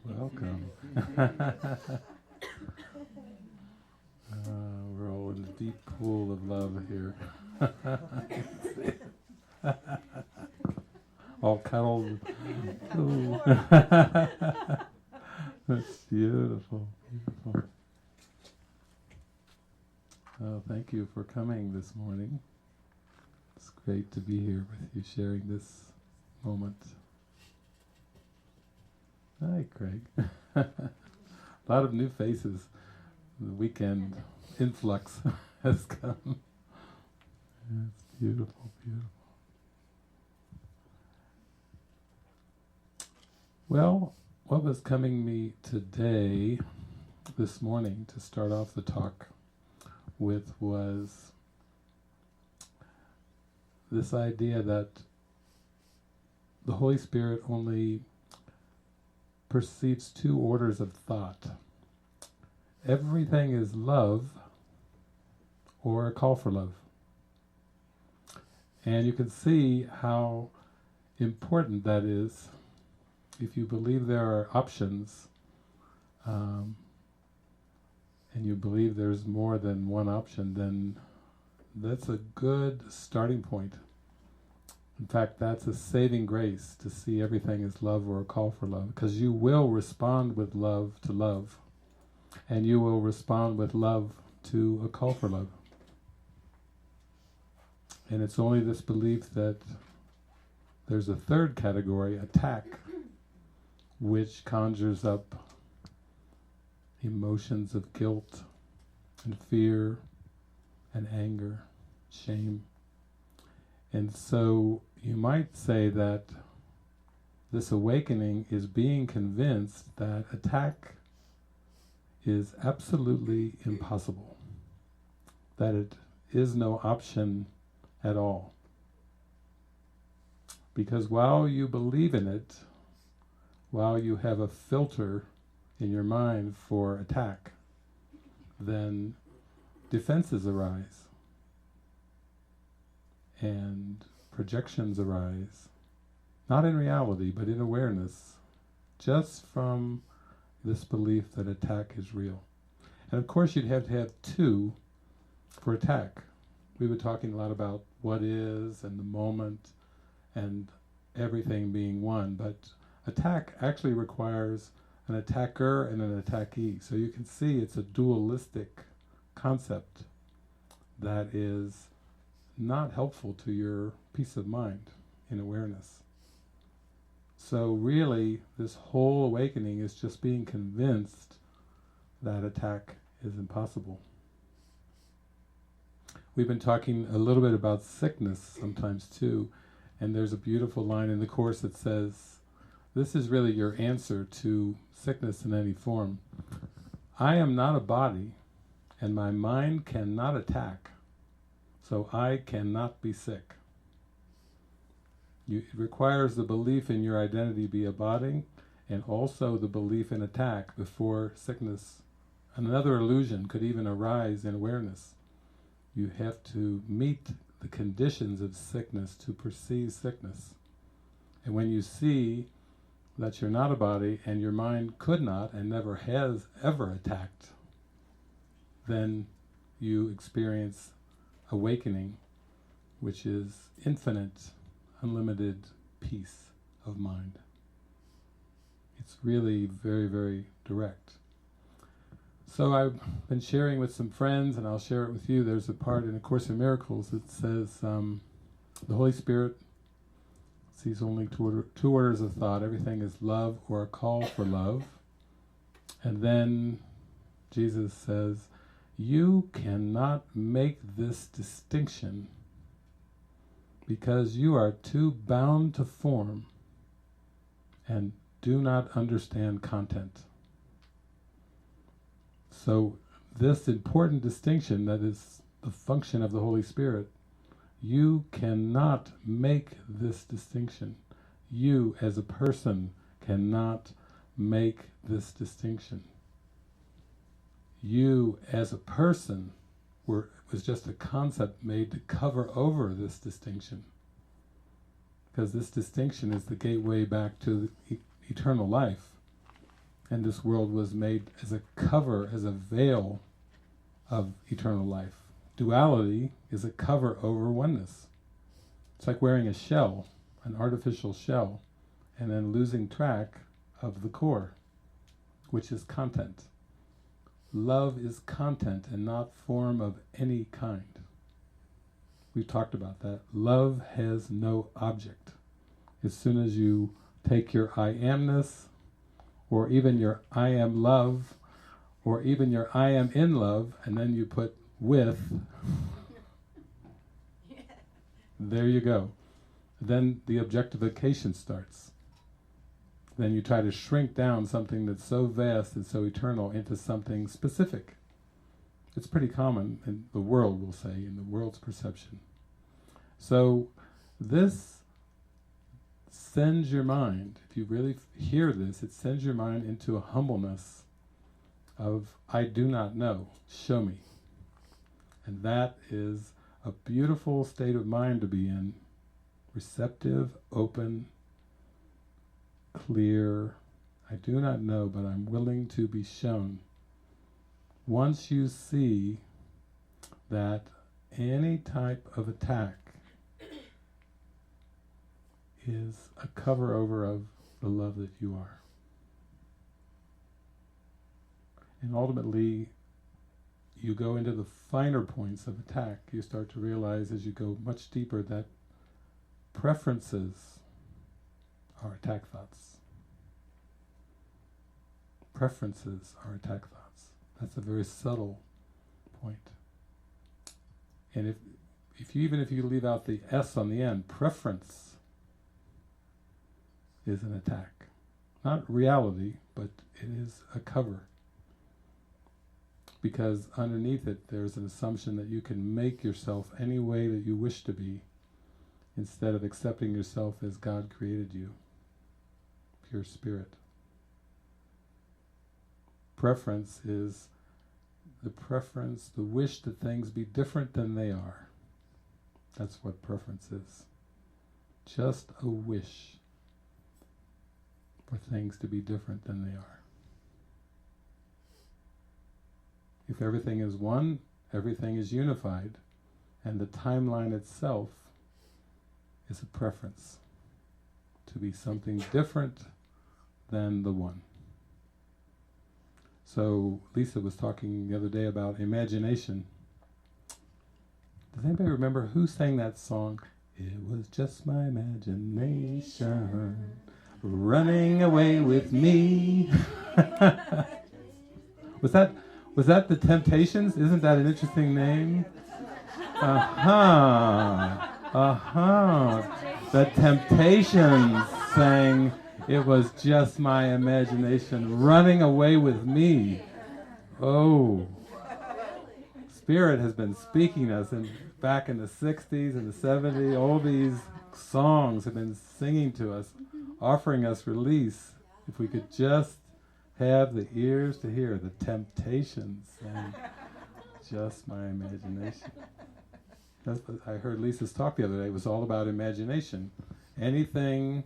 Welcome. We're all in a deep pool of love here. All cuddled. Ooh. That's beautiful, beautiful. Oh, thank you for coming this morning. It's great to be here with you, sharing this moment. Hi, Craig. A lot of new faces. The weekend influx has come. It's beautiful, beautiful. Well, what was coming me today, this morning, to start off the talk with was this idea that the Holy Spirit only perceives two orders of thought. Everything is love or a call for love. And you can see how important that is. If you believe there are options, and you believe there's more than one option, then that's a good starting point. In fact, that's a saving grace to see everything as love or a call for love, because you will respond with love to love, and you will respond with love to a call for love. And it's only this belief that there's a third category, attack, which conjures up emotions of guilt and fear and anger, shame. And so you might say that this awakening is being convinced that attack is absolutely impossible, that it is no option at all. Because while you believe in it, while you have a filter in your mind for attack, then defenses arise and projections arise, not in reality but in awareness, just from this belief that attack is real. And of course you'd have to have two for attack. We were talking a lot about what is and the moment and everything being one, but attack actually requires an attacker and an attackee. So you can see it's a dualistic concept that is not helpful to your peace of mind in awareness. So really, this whole awakening is just being convinced that attack is impossible. We've been talking a little bit about sickness sometimes too, and there's a beautiful line in the Course that says, this is really your answer to sickness in any form. I am not a body, and my mind cannot attack, so I cannot be sick. It requires the belief in your identity be a body, and also the belief in attack before sickness, another illusion, could even arise in awareness. You have to meet the conditions of sickness to perceive sickness. And when you see that you're not a body and your mind could not and never has ever attacked, then you experience awakening, which is infinite, unlimited peace of mind. It's really very, very direct. So I've been sharing with some friends, and I'll share it with you. There's a part in A Course in Miracles that says the Holy Spirit sees only two orders of thought. Everything is love or a call for love. And then Jesus says, you cannot make this distinction because you are too bound to form and do not understand content. So this important distinction that is the function of the Holy Spirit, you cannot make this distinction. You as a person cannot make this distinction. You as a person was just a concept made to cover over this distinction. Because this distinction is the gateway back to eternal life. And this world was made as a cover, as a veil of eternal life. Duality is a cover over oneness. It's like wearing a shell, an artificial shell, and then losing track of the core, which is content. Love is content and not form of any kind. We've talked about that. Love has no object. As soon as you take your I amness, or even your I am love, or even your I am in love, and then you put with, there you go. Then the objectification starts. Then you try to shrink down something that's so vast and so eternal into something specific. It's pretty common in the world, we'll say, in the world's perception. So this sends your mind, if you really hear this, it sends your mind into a humbleness of, I do not know, show me. And that is a beautiful state of mind to be in, receptive, open, clear. I do not know, but I'm willing to be shown. Once you see that any type of attack is a cover over of the love that you are. And ultimately, you go into the finer points of attack. You start to realize as you go much deeper that preferences are attack thoughts. Preferences are attack thoughts. That's a very subtle point. And if you leave out the S on the end, preference is an attack. Not reality, but it is a cover. Because underneath it there's an assumption that you can make yourself any way that you wish to be, instead of accepting yourself as God created you, pure spirit. Preference is the wish that things be different than they are. That's what preference is. Just a wish for things to be different than they are. If everything is one, everything is unified, and the timeline itself is a preference to be something different than the one. So Lisa was talking the other day about imagination. Does anybody remember who sang that song? It was just my imagination running away with me. Was that the Temptations? Isn't that an interesting name? The Temptations sang, it was just my imagination running away with me. Oh, Spirit has been speaking us, and back in the 60s and the 70s, all these songs have been singing to us, offering us release. If we could just have the ears to hear the Temptations and just my imagination. That's what I heard Lisa's talk the other day. It was all about imagination. Anything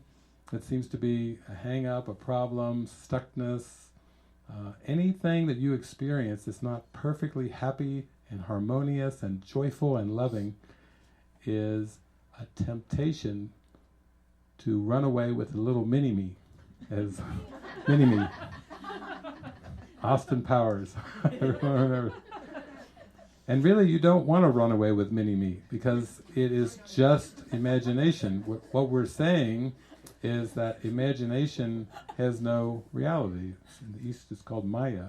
that seems to be a hang-up, a problem, stuckness, anything that you experience that's not perfectly happy and harmonious and joyful and loving is a temptation to run away with a little mini-me, as mini-me. Austin Powers. And really you don't want to run away with mini-me, because it is just imagination. What we're saying is that imagination has no reality. In the East it's called Maya.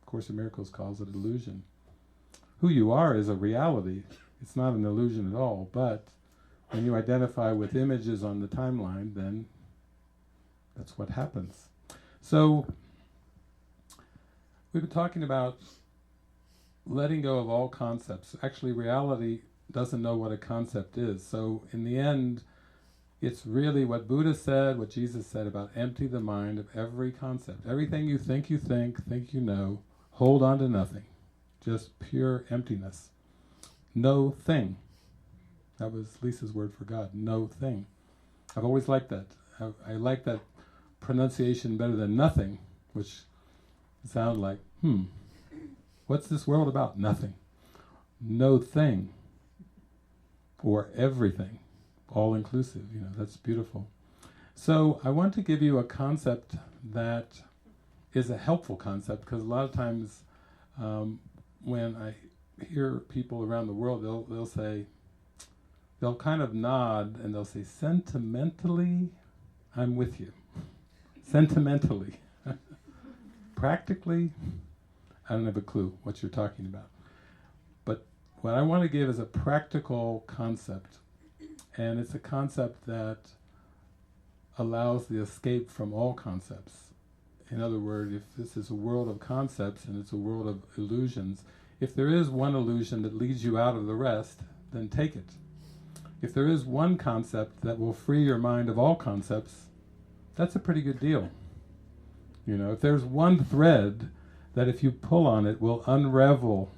Course in Miracles calls it illusion. Who you are is a reality. It's not an illusion at all, but when you identify with images on the timeline, then that's what happens. So we've been talking about letting go of all concepts. Actually, reality doesn't know what a concept is. So in the end, it's really what Buddha said, what Jesus said about empty the mind of every concept. Everything you think you know, hold on to nothing. Just pure emptiness. No thing. That was Lisa's word for God, no thing. I've always liked that. I like that pronunciation better than nothing, which sound like, what's this world about? Nothing. No thing. Or everything. All inclusive, that's beautiful. So I want to give you a concept that is a helpful concept, because a lot of times when I hear people around the world, they'll say, they'll kind of nod and they'll say, sentimentally, I'm with you. Sentimentally. Practically, I don't have a clue what you're talking about. But what I want to give is a practical concept, and it's a concept that allows the escape from all concepts. In other words, if this is a world of concepts and it's a world of illusions, if there is one illusion that leads you out of the rest, then take it. If there is one concept that will free your mind of all concepts, that's a pretty good deal. If there's one thread that if you pull on it will unravel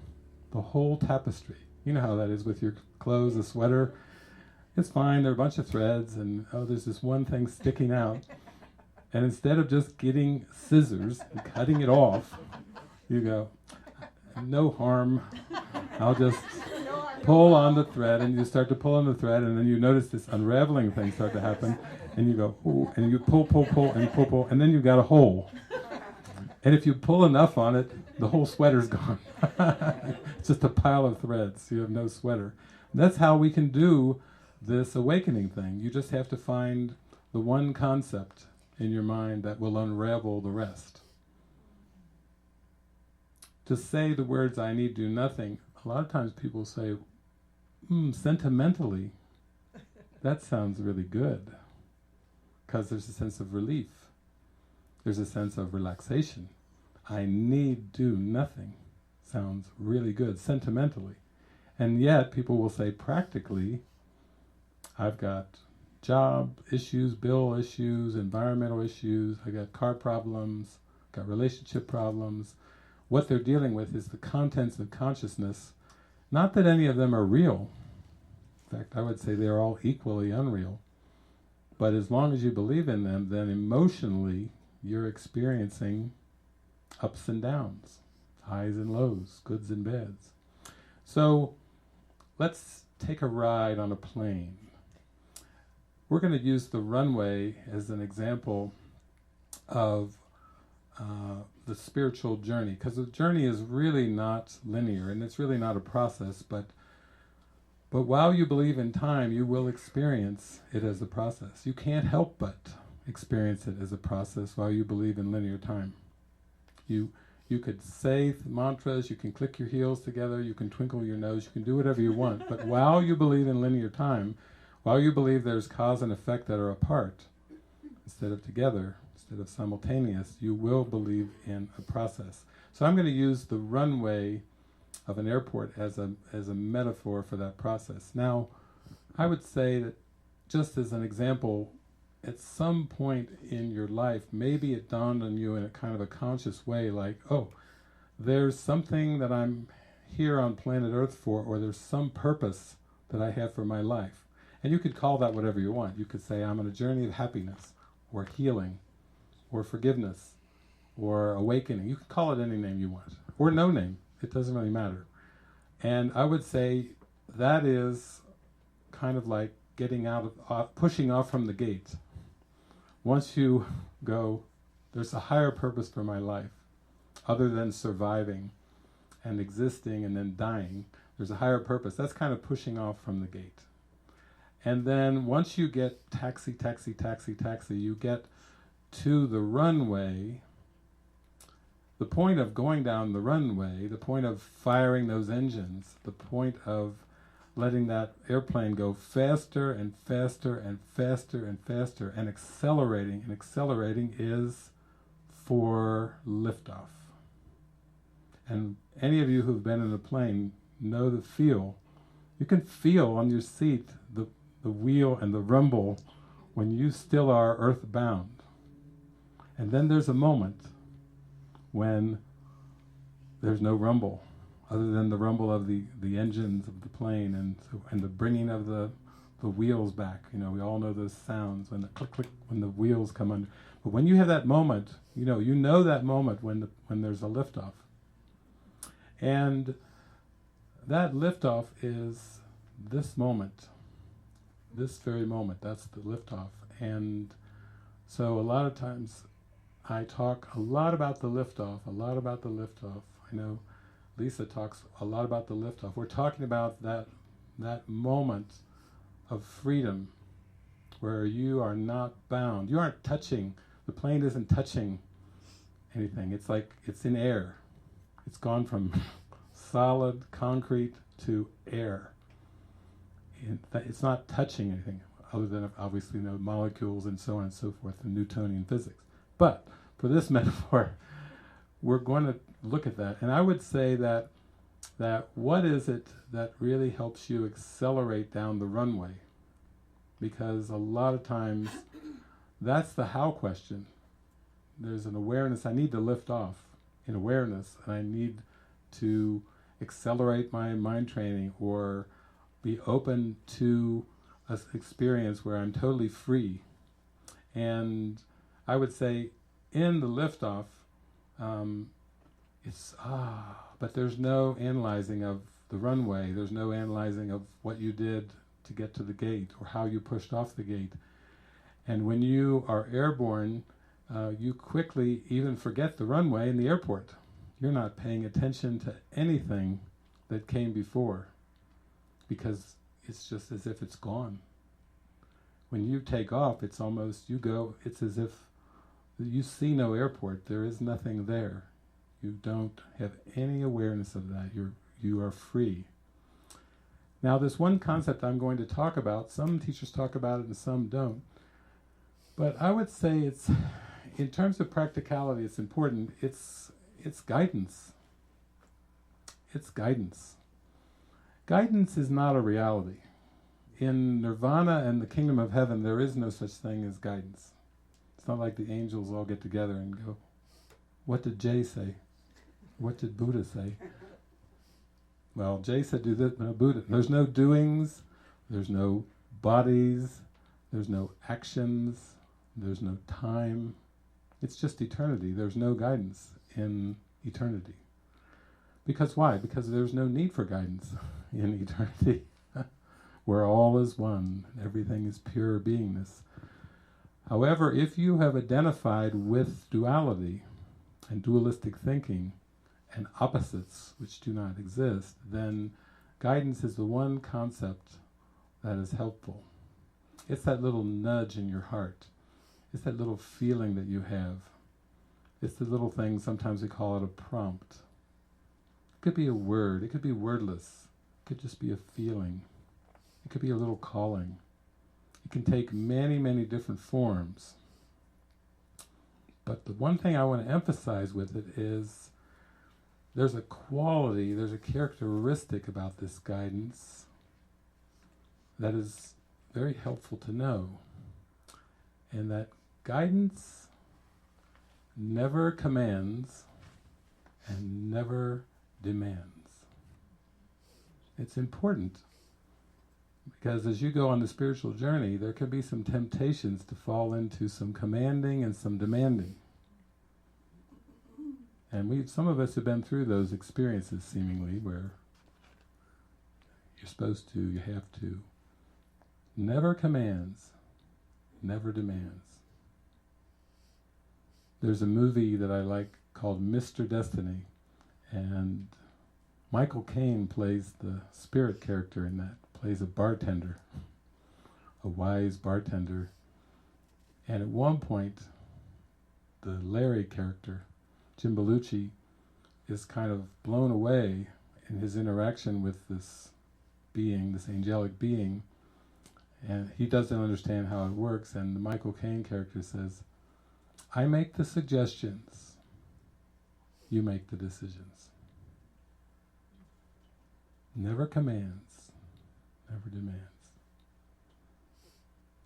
the whole tapestry. You know how that is with your clothes, a sweater. It's fine, there are a bunch of threads, and there's this one thing sticking out. And instead of just getting scissors and cutting it off, you go, no harm, I'll just pull on the thread, and you start to pull on the thread, and then you notice this unraveling thing start to happen, and you go, ooh, and you pull, and pull, and then you've got a hole. And if you pull enough on it, the whole sweater's gone. It's just a pile of threads, you have no sweater. And that's how we can do this awakening thing. You just have to find the one concept in your mind that will unravel the rest. To say the words, I need do nothing, a lot of times people say, sentimentally, that sounds really good. Because there's a sense of relief. There's a sense of relaxation. I need do nothing sounds really good, sentimentally. And yet, people will say practically, I've got job issues, bill issues, environmental issues, I got car problems, got relationship problems. What they're dealing with is the contents of consciousness. Not that any of them are real. In fact, I would say they're all equally unreal. But as long as you believe in them, then emotionally you're experiencing ups and downs, highs and lows, goods and bads. So let's take a ride on a plane. We're going to use the runway as an example of the spiritual journey, because the journey is really not linear, and it's really not a process, but while you believe in time, you will experience it as a process. You can't help but experience it as a process while you believe in linear time. You could say mantras, you can click your heels together, you can twinkle your nose, you can do whatever you want, but while you believe in linear time, while you believe there's cause and effect that are apart, instead of together, instead of simultaneous, you will believe in a process. So I'm going to use the runway of an airport as a metaphor for that process. Now, I would say that, just as an example, at some point in your life, maybe it dawned on you in a kind of a conscious way, like, oh, there's something that I'm here on planet Earth for, or there's some purpose that I have for my life. And you could call that whatever you want. You could say, I'm on a journey of happiness, or healing, or forgiveness, or awakening. You can call it any name you want, or no name. It doesn't really matter. And I would say that is kind of like getting out of, pushing off from the gate. Once you go, there's a higher purpose for my life, other than surviving and existing and then dying. There's a higher purpose. That's kind of pushing off from the gate. And then once you get taxi, you get to the runway. The point of going down the runway, the point of firing those engines, the point of letting that airplane go faster and faster and faster and faster and accelerating is for liftoff. And any of you who've been in a plane know the feel. You can feel on your seat the wheel and the rumble when you still are earthbound. And then there's a moment when there's no rumble, other than the rumble of the engines of the plane and the bringing of the wheels back. You know, we all know those sounds when the click, click, when the wheels come under. But when you have that moment, you know that moment when there's a liftoff. And that liftoff is this moment, this very moment. That's the liftoff. And so a lot of times I talk a lot about the liftoff, I know Lisa talks a lot about the liftoff. We're talking about that moment of freedom where you are not bound. You aren't touching, the plane isn't touching anything. It's like it's in air. It's gone from solid concrete to air. It's not touching anything other than obviously molecules and so on and so forth in Newtonian physics. But for this metaphor, we're going to look at that. And I would say that what is it that really helps you accelerate down the runway? Because a lot of times that's the how question. There's an awareness, I need to lift off in awareness, and I need to accelerate my mind training or be open to an experience where I'm totally free. And I would say in the liftoff, but there's no analyzing of the runway, there's no analyzing of what you did to get to the gate or how you pushed off the gate. And when you are airborne, you quickly even forget the runway in the airport. You're not paying attention to anything that came before because it's just as if it's gone. When you take off, it's as if you see no airport. There is nothing there. You don't have any awareness of that. You are free. Now, this one concept I'm going to talk about, some teachers talk about it and some don't. But I would say it's, in terms of practicality, it's important. It's guidance. It's guidance. Guidance is not a reality. In nirvana and the kingdom of heaven, there is no such thing as guidance. It's not like the angels all get together and go, what did Jay say? What did Buddha say? Well, Jay said do this, no Buddha. There's no doings, there's no bodies, there's no actions, there's no time. It's just eternity. There's no guidance in eternity. Because why? Because there's no need for guidance in eternity. Where all is one, everything is pure beingness. However, if you have identified with duality and dualistic thinking and opposites which do not exist, then guidance is the one concept that is helpful. It's that little nudge in your heart. It's that little feeling that you have. It's the little thing, sometimes we call it a prompt. It could be a word, it could be wordless, it could just be a feeling. It could be a little calling. It can take many, many different forms. But the one thing I want to emphasize with it is there's a quality, there's a characteristic about this guidance that is very helpful to know. And that guidance never commands and never demands. It's important. Because as you go on the spiritual journey, there can be some temptations to fall into some commanding and some demanding. And some of us have been through those experiences, seemingly, where you're supposed to, you have to. Never commands, never demands. There's a movie that I like called Mr. Destiny, and Michael Caine plays the spirit character in that. Plays a bartender, a wise bartender. And at one point, the Larry character, Jim Belushi, is kind of blown away in his interaction with this being, this angelic being, and he doesn't understand how it works, and the Michael Caine character says, I make the suggestions, you make the decisions. Never commands. Never demands.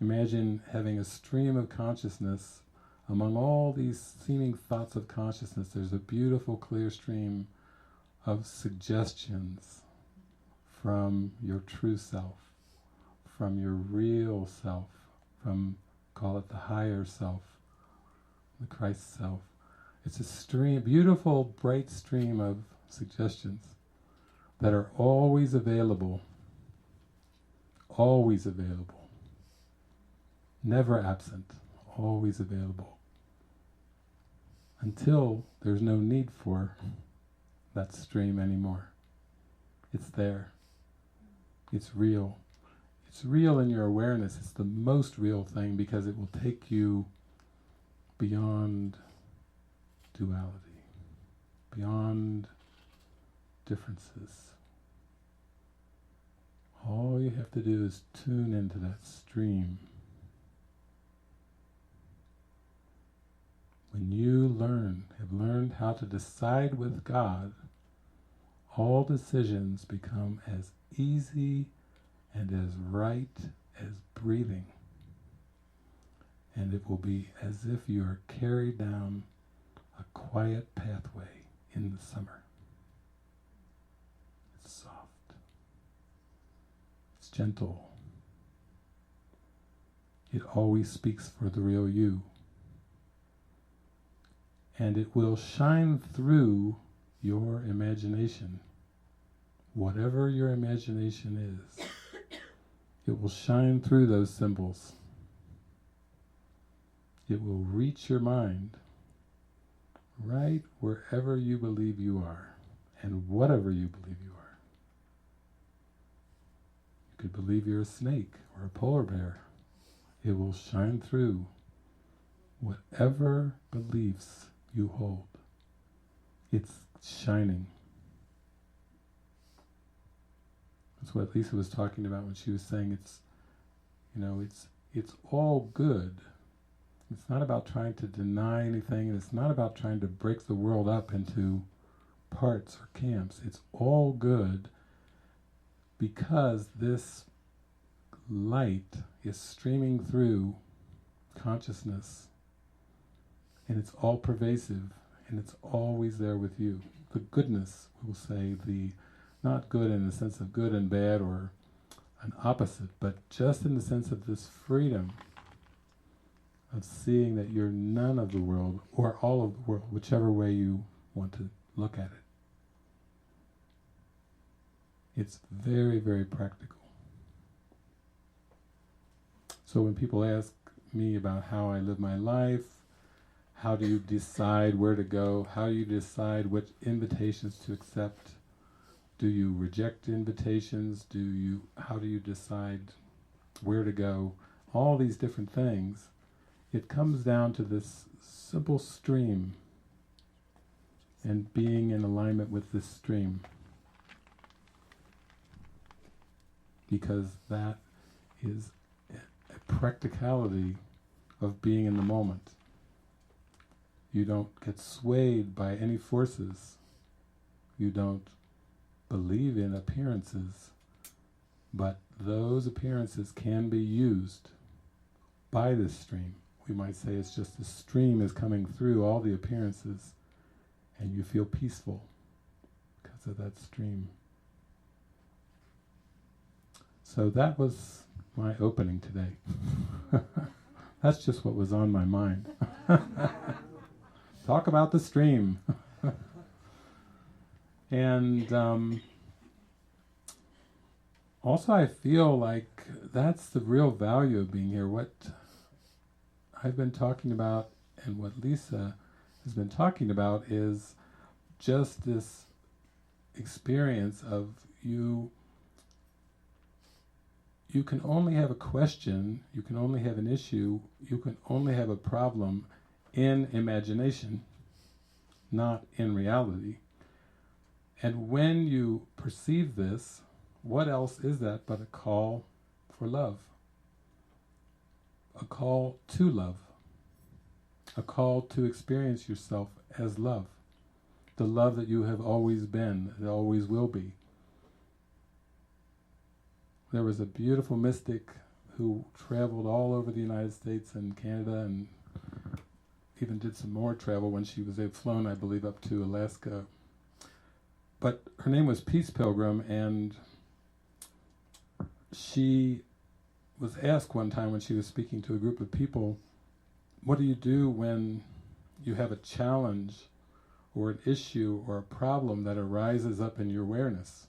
Imagine having a stream of consciousness. Among all these seeming thoughts of consciousness, there's a beautiful, clear stream of suggestions from your true self, from your real self, from, call it the higher self, the Christ self. It's a stream, beautiful, bright stream of suggestions that are always available, never absent, always available, until there's no need for that stream anymore. It's there. It's real. It's real in your awareness. It's the most real thing because it will take you beyond duality, beyond differences. All you have to do is tune into that stream. When you have learned how to decide with God, all decisions become as easy and as right as breathing. And it will be as if you are carried down a quiet pathway in the summer. It's soft. It's gentle. It always speaks for the real you. And it will shine through your imagination. Whatever your imagination is, it will shine through those symbols. It will reach your mind right wherever you believe you are, and whatever you believe you are. You could believe you're a snake or a polar bear. It will shine through whatever beliefs you hold. It's shining. That's what Lisa was talking about when she was saying it's all good. It's not about trying to deny anything, and it's not about trying to break the world up into parts or camps. It's all good because this light is streaming through consciousness, and it's all pervasive, and it's always there with you. The goodness, we'll say, the not good in the sense of good and bad or an opposite, but just in the sense of this freedom of seeing that you're none of the world or all of the world, whichever way you want to look at it. It's very, very practical. So when people ask me about how I live my life, how do you decide where to go, how do you decide which invitations to accept, do you reject invitations, how do you decide where to go, all these different things, it comes down to this simple stream and being in alignment with this stream. Because that is a practicality of being in the moment. You don't get swayed by any forces. You don't believe in appearances, but those appearances can be used by this stream. We might say it's just the stream is coming through all the appearances, and you feel peaceful because of that stream. So that was my opening today. That's just what was on my mind. Talk about the stream. And also I feel like that's the real value of being here. What I've been talking about and what Lisa has been talking about is just this experience of you can only have a question, you can only have an issue, you can only have a problem in imagination, not in reality. And when you perceive this, what else is that but a call for love? A call to love. A call to experience yourself as love. The love that you have always been, that always will be. There was a beautiful mystic who traveled all over the United States and Canada and even did some more travel when she was flown, I believe, up to Alaska. But her name was Peace Pilgrim, and she was asked one time when she was speaking to a group of people, what do you do when you have a challenge or an issue or a problem that arises up in your awareness.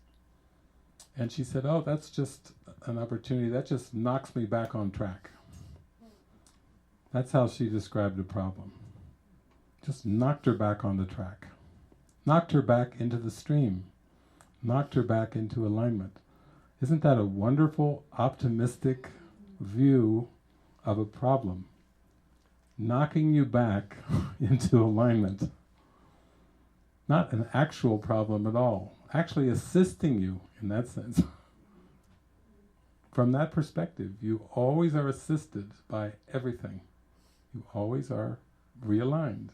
And she said, oh, that's just an opportunity, that just knocks me back on track. That's how she described the problem. Just knocked her back on the track. Knocked her back into the stream. Knocked her back into alignment. Isn't that a wonderful, optimistic view of a problem? Knocking you back into alignment. Not an actual problem at all. Actually assisting you in that sense. From that perspective, you always are assisted by everything. You always are realigned.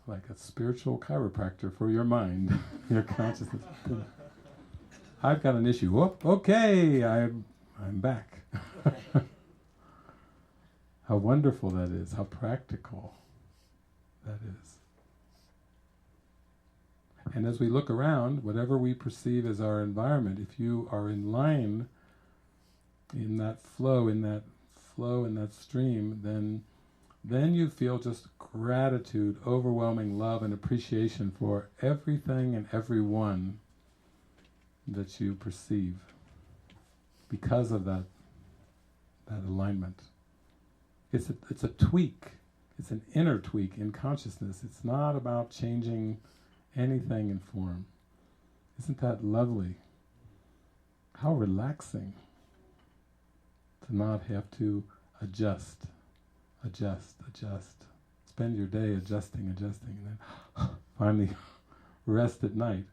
Like a spiritual chiropractor for your mind, your consciousness. I've got an issue. Whoop, okay, I'm back. How wonderful that is, how practical that is. And as we look around, whatever we perceive as our environment, if you are in line in that flow, in that stream, then you feel just gratitude, overwhelming love and appreciation for everything and everyone that you perceive because of that alignment. It's a tweak. It's an inner tweak in consciousness. It's not about changing anything in form. Isn't that lovely? How relaxing to not have to adjust. Spend your day adjusting, and then finally rest at night.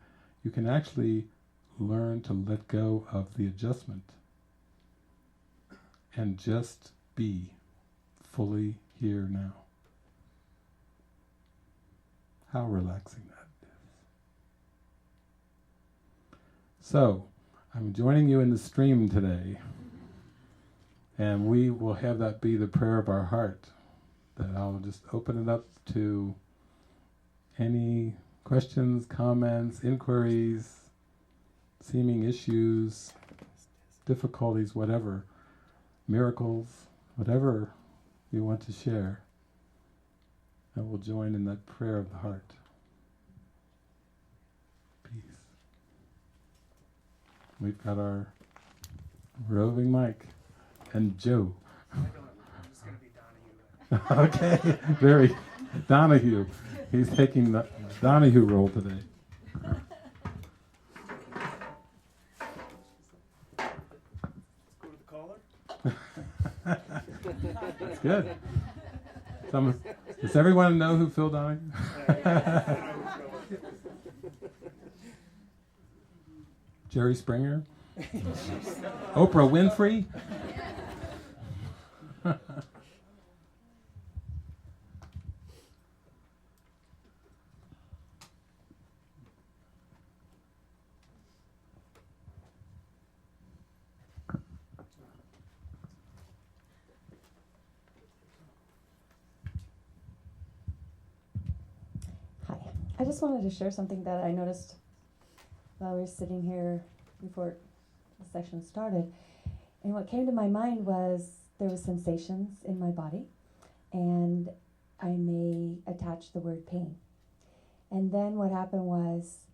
You can actually learn to let go of the adjustment and just be fully here now. How relaxing that is. So, I'm joining you in the stream today, and we will have that be the prayer of our heart, that I'll just open it up to any questions, comments, inquiries, seeming issues, difficulties, whatever, miracles, whatever you want to share. And we'll join in that prayer of the heart. Peace. We've got our roving mic and Joe. I'm just going to be Donahue. Okay, very Donahue. He's taking the Donahue role today. Go to the caller. That's good. Does everyone know who Phil Donahue? Jerry Springer? Oprah Winfrey? I just wanted to share something that I noticed while we were sitting here before the session started. And what came to my mind was there were sensations in my body, and I may attach the word pain. And then what happened was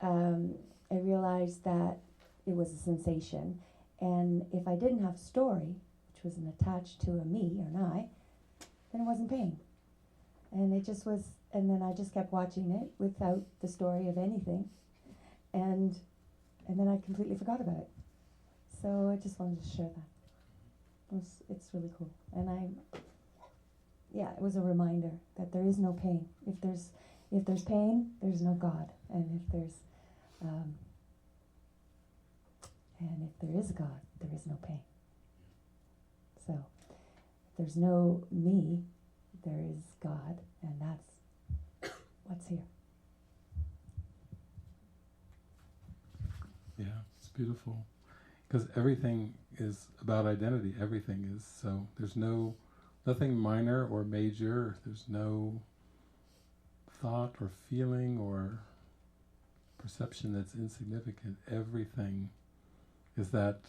I realized that it was a sensation, and if I didn't have a story, which wasn't attached to a me or an I, then it wasn't pain. And it just was. And then I just kept watching it without the story of anything. And then I completely forgot about it. So I just wanted to share that. It's really cool. And it was a reminder that there is no pain. If there's pain, there's no God. And if there is God, there is no pain. So if there's no me, there is God, and that's what's here. Yeah, it's beautiful. Because everything is about identity. Everything is. So there's nothing minor or major. There's no thought or feeling or perception that's insignificant. Everything is that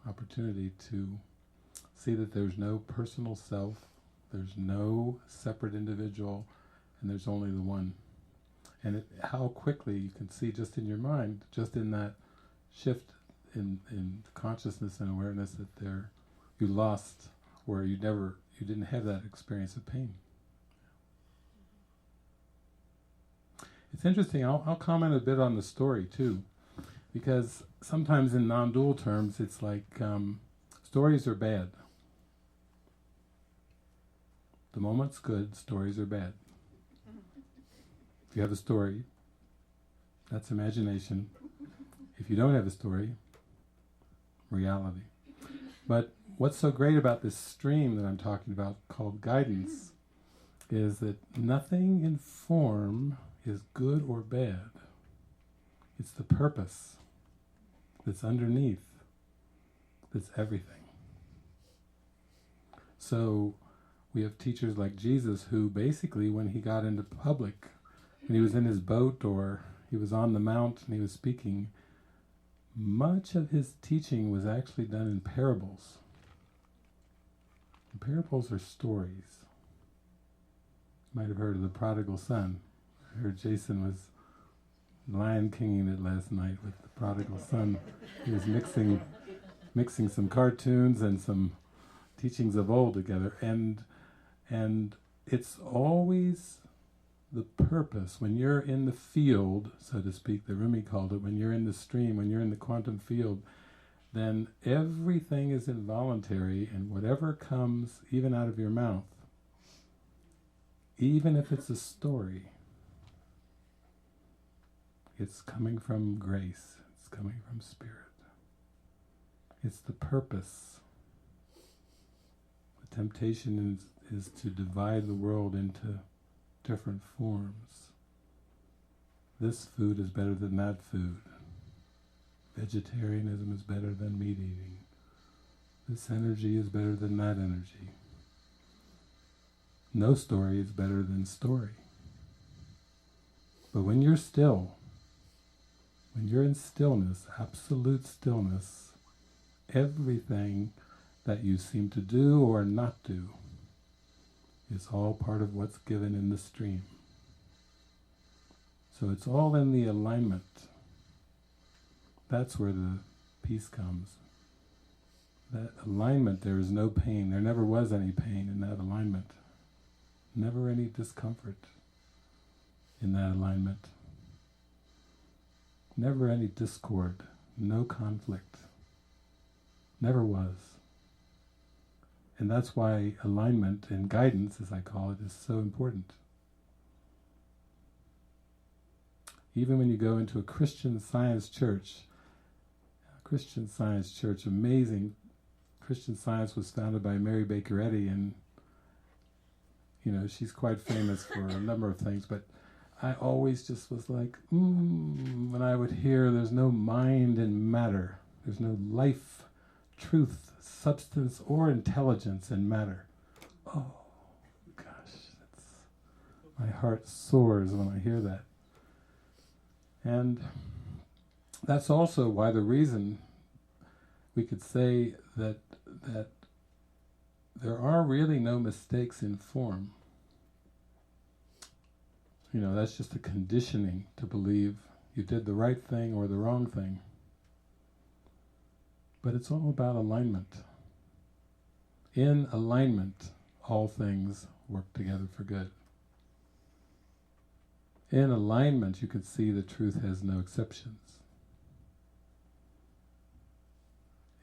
opportunity to see that there's no personal self, There's no separate individual, and there's only the one. And how quickly you can see just in your mind, just in that shift in consciousness and awareness, that you lost, or you didn't have that experience of pain. It's interesting, I'll comment a bit on the story too, because sometimes in non-dual terms it's like stories are bad. The moment's good, stories are bad. If you have a story, that's imagination. If you don't have a story, reality. But what's so great about this stream that I'm talking about, called guidance, is that nothing in form is good or bad. It's the purpose that's underneath that's everything. So we have teachers like Jesus who basically, when he got into public, when he was in his boat or he was on the mount and he was speaking, much of his teaching was actually done in parables. And parables are stories. You might have heard of the prodigal son. I heard Jason was Lion Kinging it last night with the prodigal son. He was mixing some cartoons and some teachings of old together, and it's always the purpose. When you're in the field, so to speak, the Rumi called it, when you're in the stream, when you're in the quantum field, then everything is involuntary, and whatever comes even out of your mouth, even if it's a story, it's coming from grace, it's coming from spirit. It's the purpose. The temptation is to divide the world into different forms. This food is better than that food. Vegetarianism is better than meat eating. This energy is better than that energy. No story is better than story. But when you're still, when you're in stillness, absolute stillness, everything that you seem to do or not do is all part of what's given in the stream. So it's all in the alignment. That's where the peace comes. That alignment, there is no pain. There never was any pain in that alignment. Never any discomfort in that alignment. Never any discord. No conflict. Never was. And that's why alignment and guidance, as I call it, is so important. Even when you go into a Christian Science church, amazing. Christian Science was founded by Mary Baker Eddy, and she's quite famous for a number of things, but I always just was like, when I would hear there's no mind in matter, there's no life, truth, substance, or intelligence in matter. Oh, gosh, my heart soars when I hear that. And that's also why the reason we could say that there are really no mistakes in form. That's just a conditioning to believe you did the right thing or the wrong thing. But it's all about alignment. In alignment, all things work together for good. In alignment, you can see the truth has no exceptions.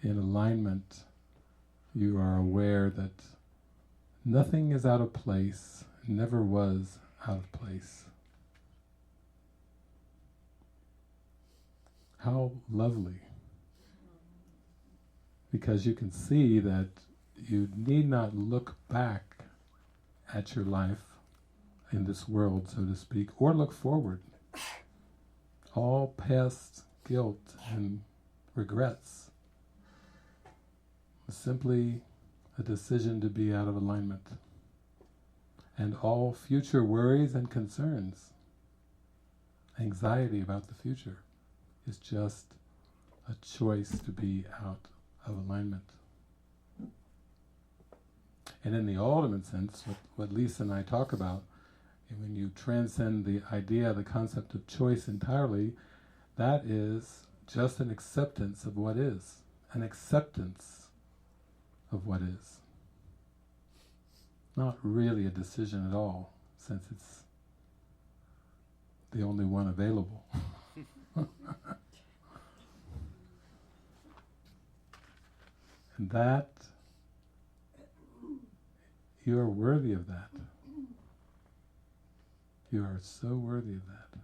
In alignment, you are aware that nothing is out of place, never was out of place. How lovely. Because you can see that you need not look back at your life in this world, so to speak, or look forward. All past guilt and regrets is simply a decision to be out of alignment. And all future worries and concerns, anxiety about the future, is just a choice to be out of alignment. And in the ultimate sense, what Lisa and I talk about, and when you transcend the idea, the concept of choice entirely, that is just an acceptance of what is, an acceptance of what is. Not really a decision at all, since it's the only one available. And that, you are worthy of that. You are so worthy of that.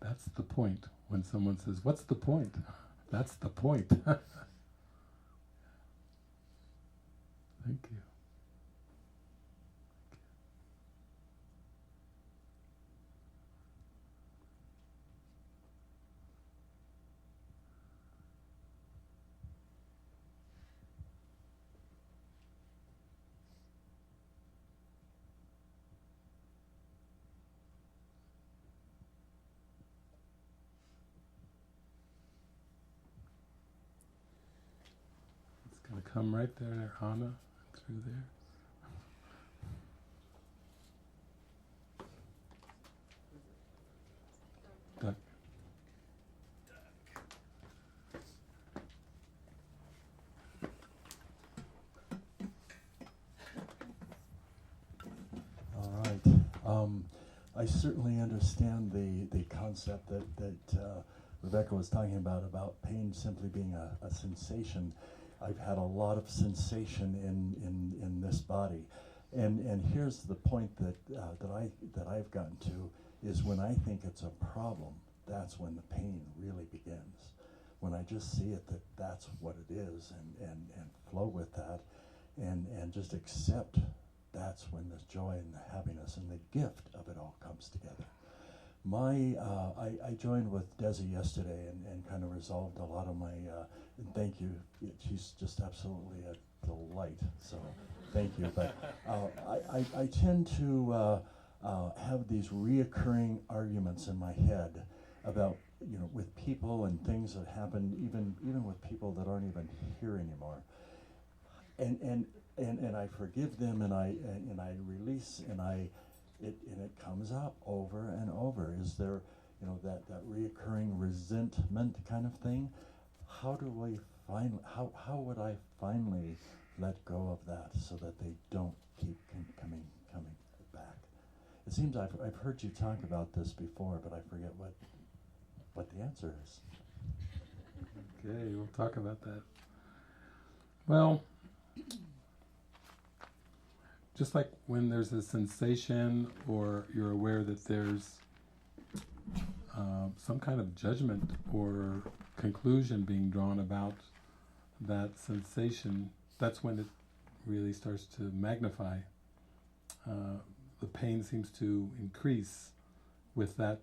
That's the point. When someone says, "What's the point?" That's the point. Thank you. It's going to come right there, Anna, through there. Duck. All right. I certainly understand the concept that Rebecca was talking about pain simply being a sensation. I've had a lot of sensation in this body, and here's the point that I've gotten to is when I think it's a problem, that's when the pain really begins. When I just see it that's what it is, and flow with that, and just accept. That's when the joy and the happiness and the gift of it all comes together. I joined with Desi yesterday and kind of resolved a lot of my, and thank you, she's just absolutely a delight, so thank you. But I tend to have these reoccurring arguments in my head about, with people and things that happen, even with people that aren't even here anymore. And I forgive them, and I release, and it comes up over and over. Is there, that reoccurring resentment kind of thing? How would I finally let go of that so that they don't keep coming back? It seems I've heard you talk about this before, but I forget what the answer is. Okay, we'll talk about that. Well, just like when there's a sensation or you're aware that there's some kind of judgment or conclusion being drawn about that sensation, that's when it really starts to magnify. The pain seems to increase with that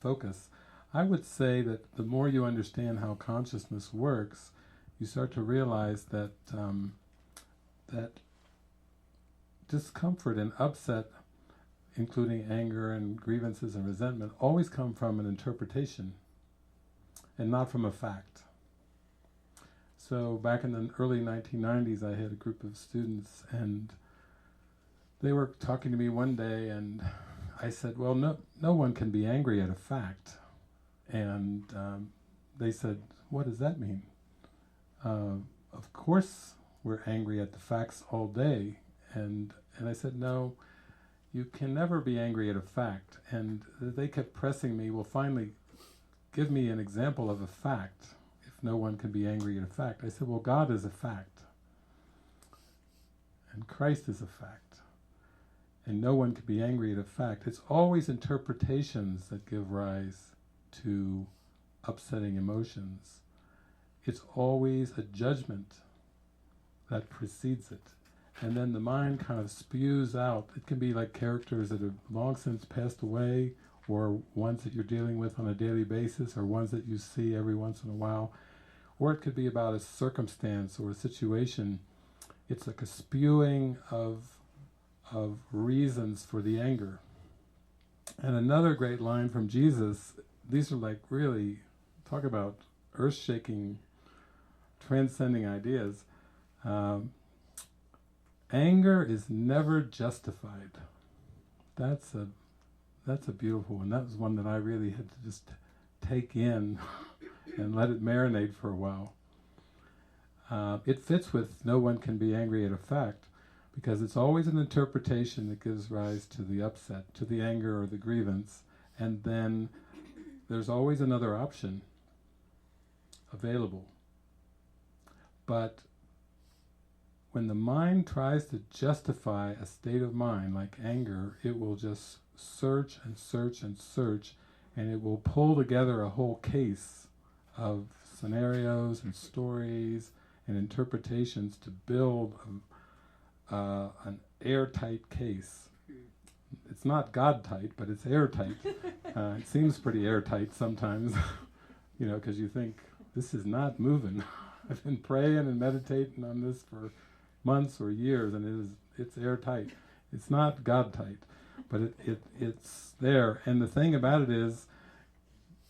focus. I would say that the more you understand how consciousness works, you start to realize that that discomfort and upset, including anger and grievances and resentment, always come from an interpretation and not from a fact. So back in the early 1990s, I had a group of students, and they were talking to me one day, and I said, well, no one can be angry at a fact. And they said, what does that mean? Of course we're angry at the facts all day. And I said, no, you can never be angry at a fact. And they kept pressing me, well, finally, give me an example of a fact if no one can be angry at a fact. I said, well, God is a fact. And Christ is a fact. And no one can be angry at a fact. It's always interpretations that give rise to upsetting emotions. It's always a judgment that precedes it. And then the mind kind of spews out. It can be like characters that have long since passed away, or ones that you're dealing with on a daily basis, or ones that you see every once in a while. Or it could be about a circumstance or a situation. It's like a spewing of reasons for the anger. And another great line from Jesus, these are like really, talk about earth-shaking transcending ideas. Anger is never justified. That's a beautiful one. That was one that I really had to just take in and let it marinate for a while. It fits with no one can be angry at a fact, because it's always an interpretation that gives rise to the upset, to the anger or the grievance, and then there's always another option available. But when the mind tries to justify a state of mind like anger, it will just search and search and search, and it will pull together a whole case of scenarios and stories and interpretations to build an airtight case. It's not God-tight, but it's airtight. It seems pretty airtight sometimes, because you think, this is not moving. I've been praying and meditating on this for months or years, and it's airtight. It's not God-tight, but it's there. And the thing about it is,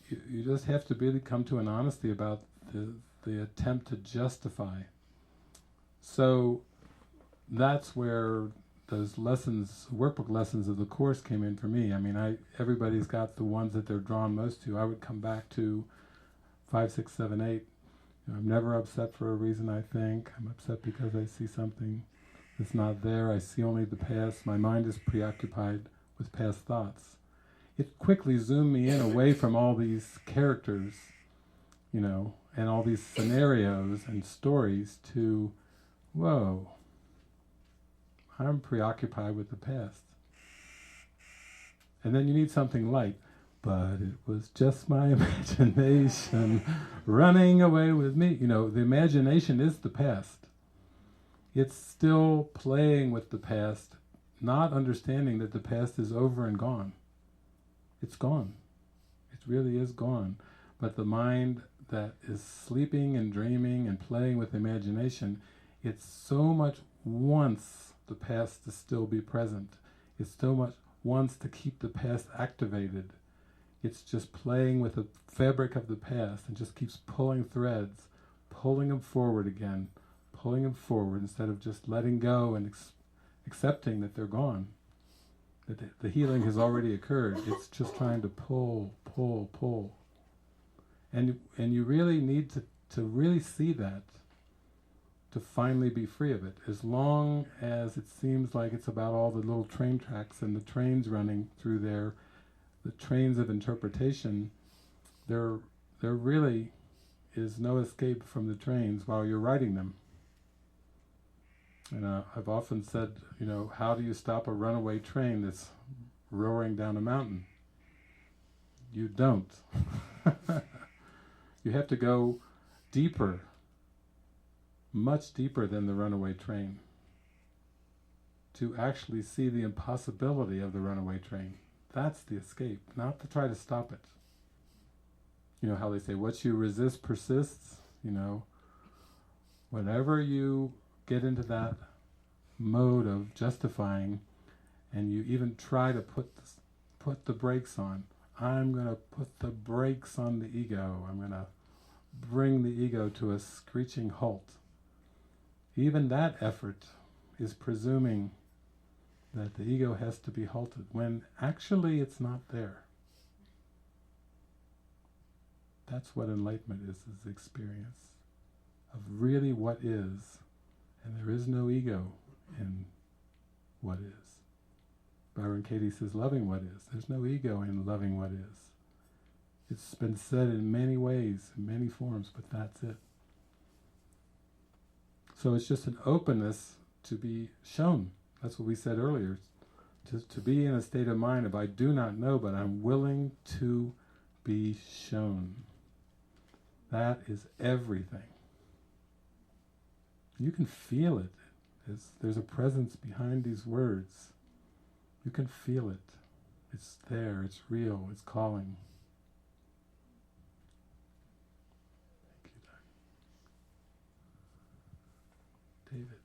you just have to really come to an honesty about the attempt to justify. So that's where those lessons, workbook lessons of the Course came in for me. I mean, everybody's got the ones that they're drawn most to. I would come back to 5, 6, 7, 8. I'm never upset for a reason I think. I'm upset because I see something that's not there. I see only the past. My mind is preoccupied with past thoughts. It quickly zoomed me in away from all these characters, and all these scenarios and stories to, whoa, I'm preoccupied with the past. And then you need something light. But it was just my imagination running away with me. The imagination is the past. It's still playing with the past, not understanding that the past is over and gone. It's gone. It really is gone. But the mind that is sleeping and dreaming and playing with imagination, it so much wants the past to still be present. It so much wants to keep the past activated. It's just playing with the fabric of the past and just keeps pulling threads, pulling them forward again, pulling them forward instead of just letting go and accepting that they're gone, that the healing has already occurred. It's just trying to pull. And you really need to really see that to finally be free of it. As long as it seems like it's about all the little train tracks and the trains running through there, the trains of interpretation, there really is no escape from the trains while you're riding them. And I've often said, how do you stop a runaway train that's roaring down a mountain? You don't. You have to go deeper, much deeper than the runaway train, to actually see the impossibility of the runaway train. That's the escape, not to try to stop it. You know how they say, what you resist persists? Whenever you get into that mode of justifying, and you even try to put the brakes on, I'm going to put the brakes on the ego. I'm going to bring the ego to a screeching halt. Even that effort is presuming that the ego has to be halted, when actually it's not there. That's what enlightenment is the experience of really what is, and there is no ego in what is. Byron Katie says, loving what is. There's no ego in loving what is. It's been said in many ways, in many forms, but that's it. So it's just an openness to be shown. That's what we said earlier. To be in a state of mind of I do not know, but I'm willing to be shown. That is everything. You can feel it. There's a presence behind these words. You can feel it. It's there, it's real, it's calling. Thank you, David.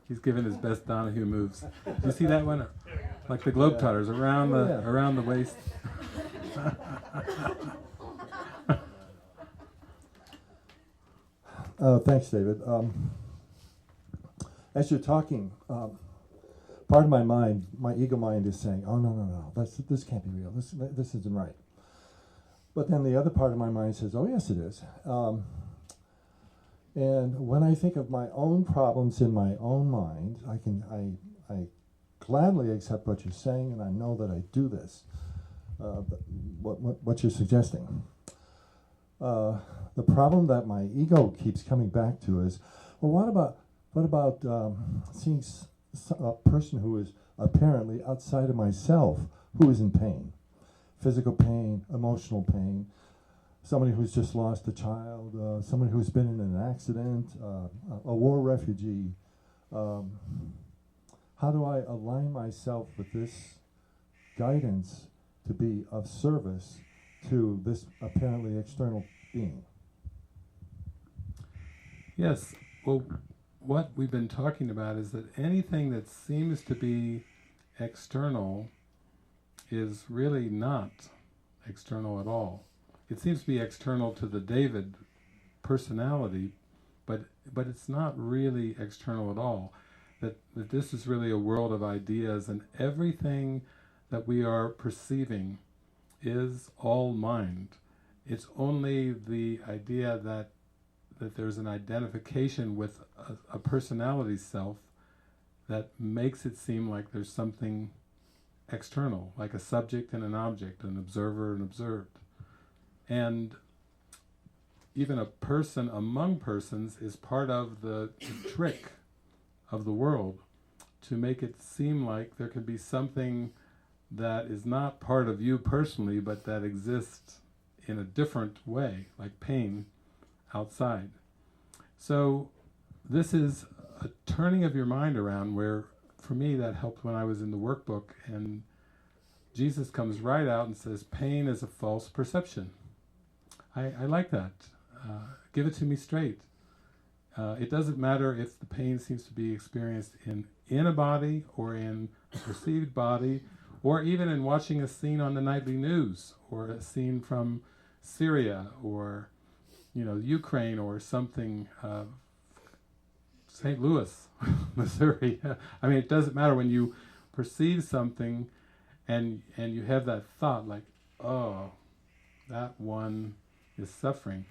He's giving his best Donahue moves. Do you see that one? Like the Globetrotters, around the waist. Thanks, David. As you're talking, part of my mind, my ego mind, is saying, "Oh no, this can't be real. This isn't right." But then the other part of my mind says, "Oh yes, it is." And when I think of my own problems in my own mind, I gladly accept what you're saying, and I know that I do this. What you're suggesting. The problem that my ego keeps coming back to is, well, what about seeing a person who is apparently outside of myself who is in pain, physical pain, emotional pain, somebody who's just lost a child, somebody who's been in an accident, a war refugee. How do I align myself with this guidance to be of service to this apparently external being? Yes. Well, what we've been talking about is that anything that seems to be external is really not external at all. It seems to be external to the David personality, but it's not really external at all. That this is really a world of ideas, and everything that we are perceiving is all mind. It's only the idea that there's an identification with a personality self that makes it seem like there's something external, like a subject and an object, an observer and observed. And even a person among persons is part of the trick of the world to make it seem like there could be something that is not part of you personally, but that exists in a different way, like pain outside. So this is a turning of your mind around where, for me, that helped when I was in the workbook, and Jesus comes right out and says, pain is a false perception. I like that. Give it to me straight. It doesn't matter if the pain seems to be experienced in a body or in a perceived body, or even in watching a scene on the nightly news, or a scene from Syria, or Ukraine, or something, St. Louis, Missouri. I mean, it doesn't matter when you perceive something and you have that thought like, oh, that one is suffering.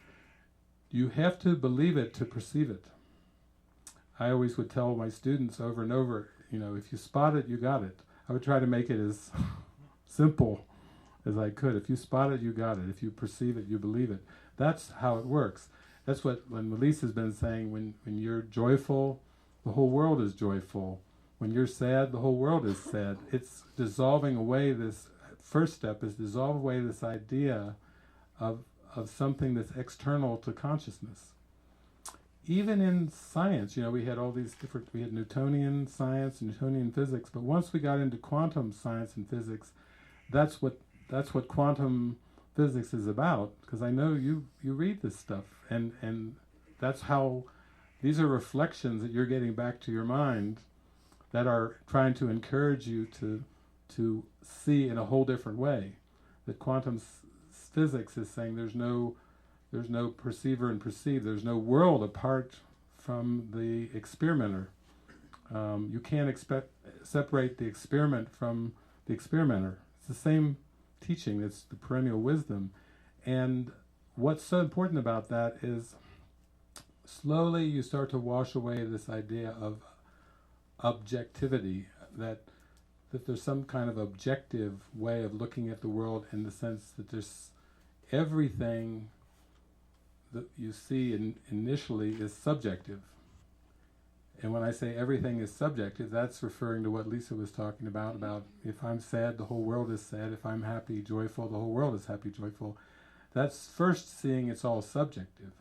You have to believe it to perceive it. I always would tell my students over and over, if you spot it, you got it. I would try to make it as simple as I could. If you spot it, you got it. If you perceive it, you believe it. That's how it works. That's what Melissa has been saying. When you're joyful, the whole world is joyful. When you're sad, the whole world is sad. It's dissolving away this, first step is dissolve away this idea of something that's external to consciousness. Even in science, we had all these different, we had Newtonian science, Newtonian physics, but once we got into quantum science and physics, that's what quantum physics is about, because I know you read this stuff, and that's how, these are reflections that you're getting back to your mind that are trying to encourage you to see in a whole different way. That quantum physics is saying there's no perceiver and perceived. There's no world apart from the experimenter. You can't separate the experiment from the experimenter. It's the same teaching. It's the perennial wisdom. And what's so important about that is slowly you start to wash away this idea of objectivity, that there's some kind of objective way of looking at the world, in the sense that there's everything that you see initially is subjective. And when I say everything is subjective, that's referring to what Lisa was talking about if I'm sad, the whole world is sad. If I'm happy, joyful, the whole world is happy, joyful. That's first seeing it's all subjective.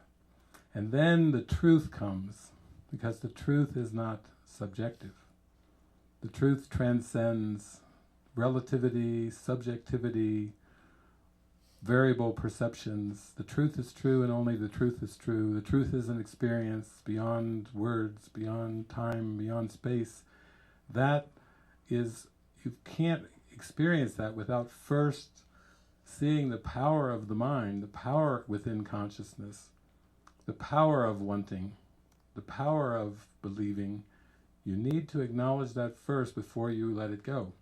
And then the truth comes, because the truth is not subjective. The truth transcends relativity, subjectivity, variable perceptions. The truth is true and only the truth is true. The truth is an experience beyond words, beyond time, beyond space. That is, you can't experience that without first seeing the power of the mind, the power within consciousness, the power of wanting, the power of believing. You need to acknowledge that first before you let it go.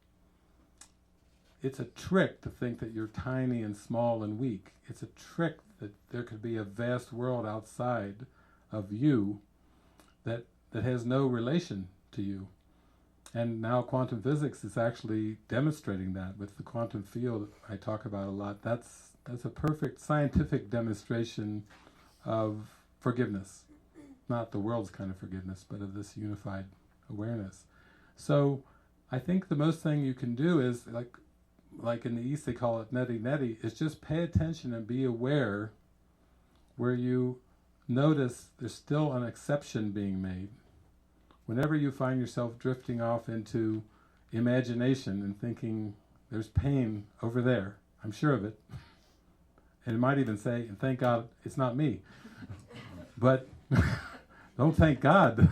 It's a trick to think that you're tiny and small and weak. It's a trick that there could be a vast world outside of you that has no relation to you. And now quantum physics is actually demonstrating that with the quantum field I talk about a lot. That's a perfect scientific demonstration of forgiveness. Not the world's kind of forgiveness, but of this unified awareness. So I think the most thing you can do is, like in the East they call it neti, is just pay attention and be aware where you notice there's still an exception being made. Whenever you find yourself drifting off into imagination and thinking there's pain over there, I'm sure of it, and it might even say, and thank God it's not me. But don't thank God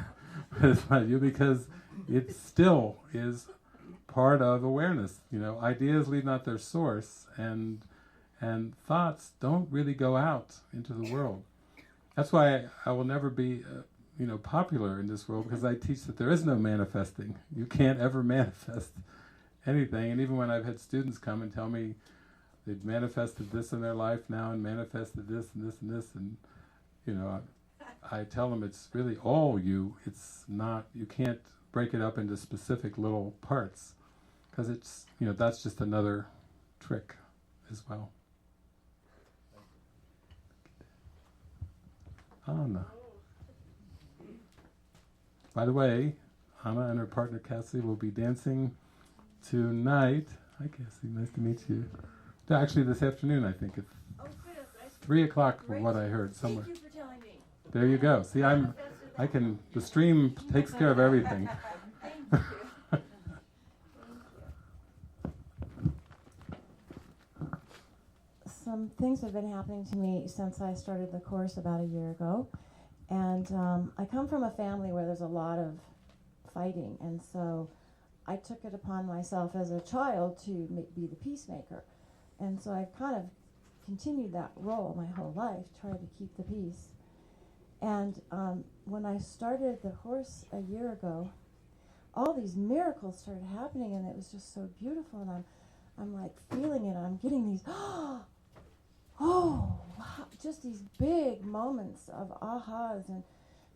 it's not you, because it still is part of awareness. Ideas leave not their source, and thoughts don't really go out into the world. That's why I will never be popular in this world, because I teach that there is no manifesting. You can't ever manifest anything. And even when I've had students come and tell me they've manifested this in their life now and manifested this and this and this, and I tell them it's really all you. It's not, you can't break it up into specific little parts, because it's, that's just another trick as well. Anna. By the way, Anna and her partner Cassie will be dancing tonight. Hi Cassie, nice to meet you. Actually this afternoon, I think. It's 3 o'clock from what I heard somewhere. Thank you for telling me. There you go. See, the stream takes care of everything. Thank you. Some things have been happening to me since I started the course about a year ago. And I come from a family where there's a lot of fighting, and so I took it upon myself as a child to be the peacemaker. And so I've kind of continued that role my whole life, trying to keep the peace. And when I started the course a year ago, all these miracles started happening, and it was just so beautiful, and I'm like feeling it, I'm getting these, oh, wow, just these big moments of ahas and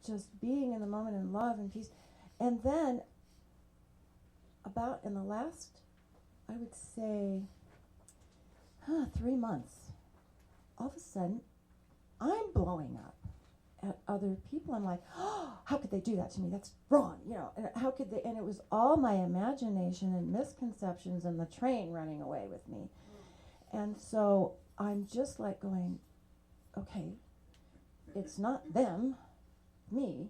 just being in the moment in love and peace. And then about in the last, I would say, 3 months, all of a sudden, I'm blowing up at other people. I'm like, oh, how could they do that to me? That's wrong, and how could they? And it was all my imagination and misconceptions and the train running away with me. And so I'm just like going, okay, it's not them, me,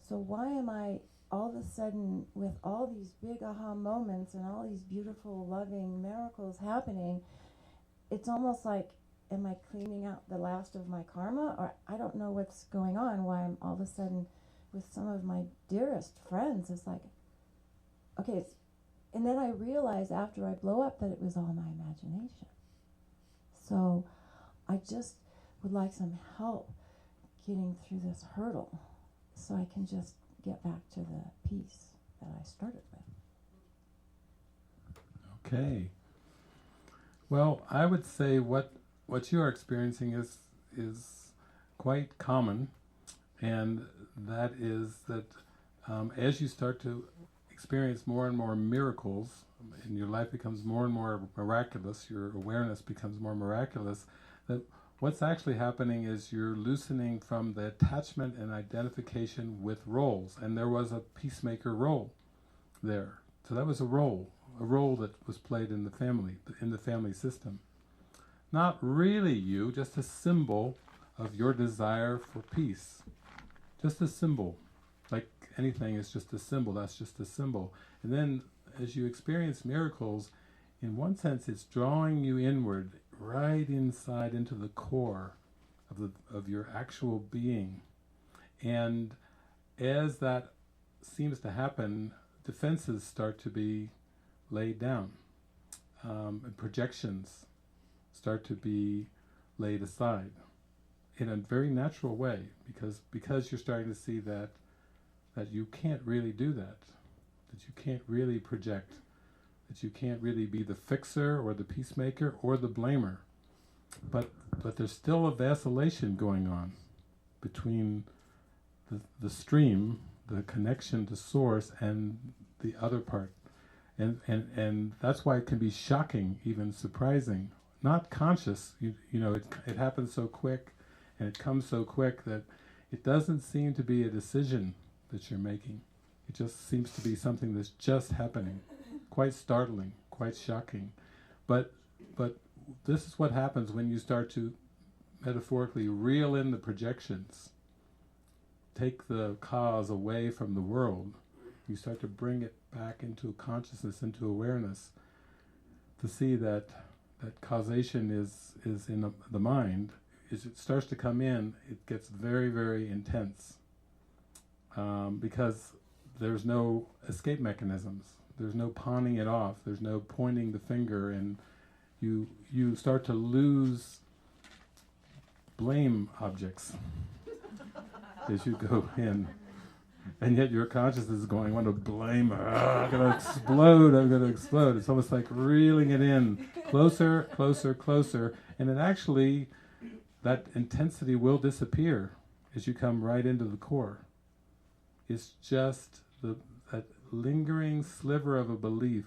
so why am I all of a sudden with all these big aha moments and all these beautiful, loving miracles happening? It's almost like, am I cleaning out the last of my karma? Or I don't know what's going on, why I'm all of a sudden with some of my dearest friends. It's like, okay, and then I realized after I blow up that it was all my imagination. So I just would like some help getting through this hurdle so I can just get back to the peace that I started with. Okay. Well, I would say what you are experiencing is quite common, and that is that as you start to experience more and more miracles, and your life becomes more and more miraculous, your awareness becomes more miraculous, that what's actually happening is you're loosening from the attachment and identification with roles. And there was a peacemaker role there. So that was a role that was played in the family system. Not really you, just a symbol of your desire for peace. Just a symbol. Like anything is just a symbol, that's just a symbol. And then as you experience miracles, in one sense it's drawing you inward, right inside into the core of your actual being. And as that seems to happen, defenses start to be laid down, and projections start to be laid aside in a very natural way, because you're starting to see that you can't really do that you can't really project, that you can't really be the fixer or the peacemaker or the blamer. But there's still a vacillation going on between the stream, the connection to source, and the other part. And that's why it can be shocking, even surprising. Not conscious, you know, it happens so quick, and it comes so quick that it doesn't seem to be a decision that you're making. It just seems to be something that's just happening. Quite startling, quite shocking. But this is what happens when you start to metaphorically reel in the projections, take the cause away from the world. You start to bring it back into consciousness, into awareness, to see that causation is in the mind. As it starts to come in, it gets very, very intense, because there's no escape mechanisms. There's no pawning it off. There's no pointing the finger, and you start to lose blame objects as you go in. And yet your consciousness is going, I want to blame her. I'm going to explode. It's almost like reeling it in closer, closer, closer. And then actually, that intensity will disappear as you come right into the core. It's just that lingering sliver of a belief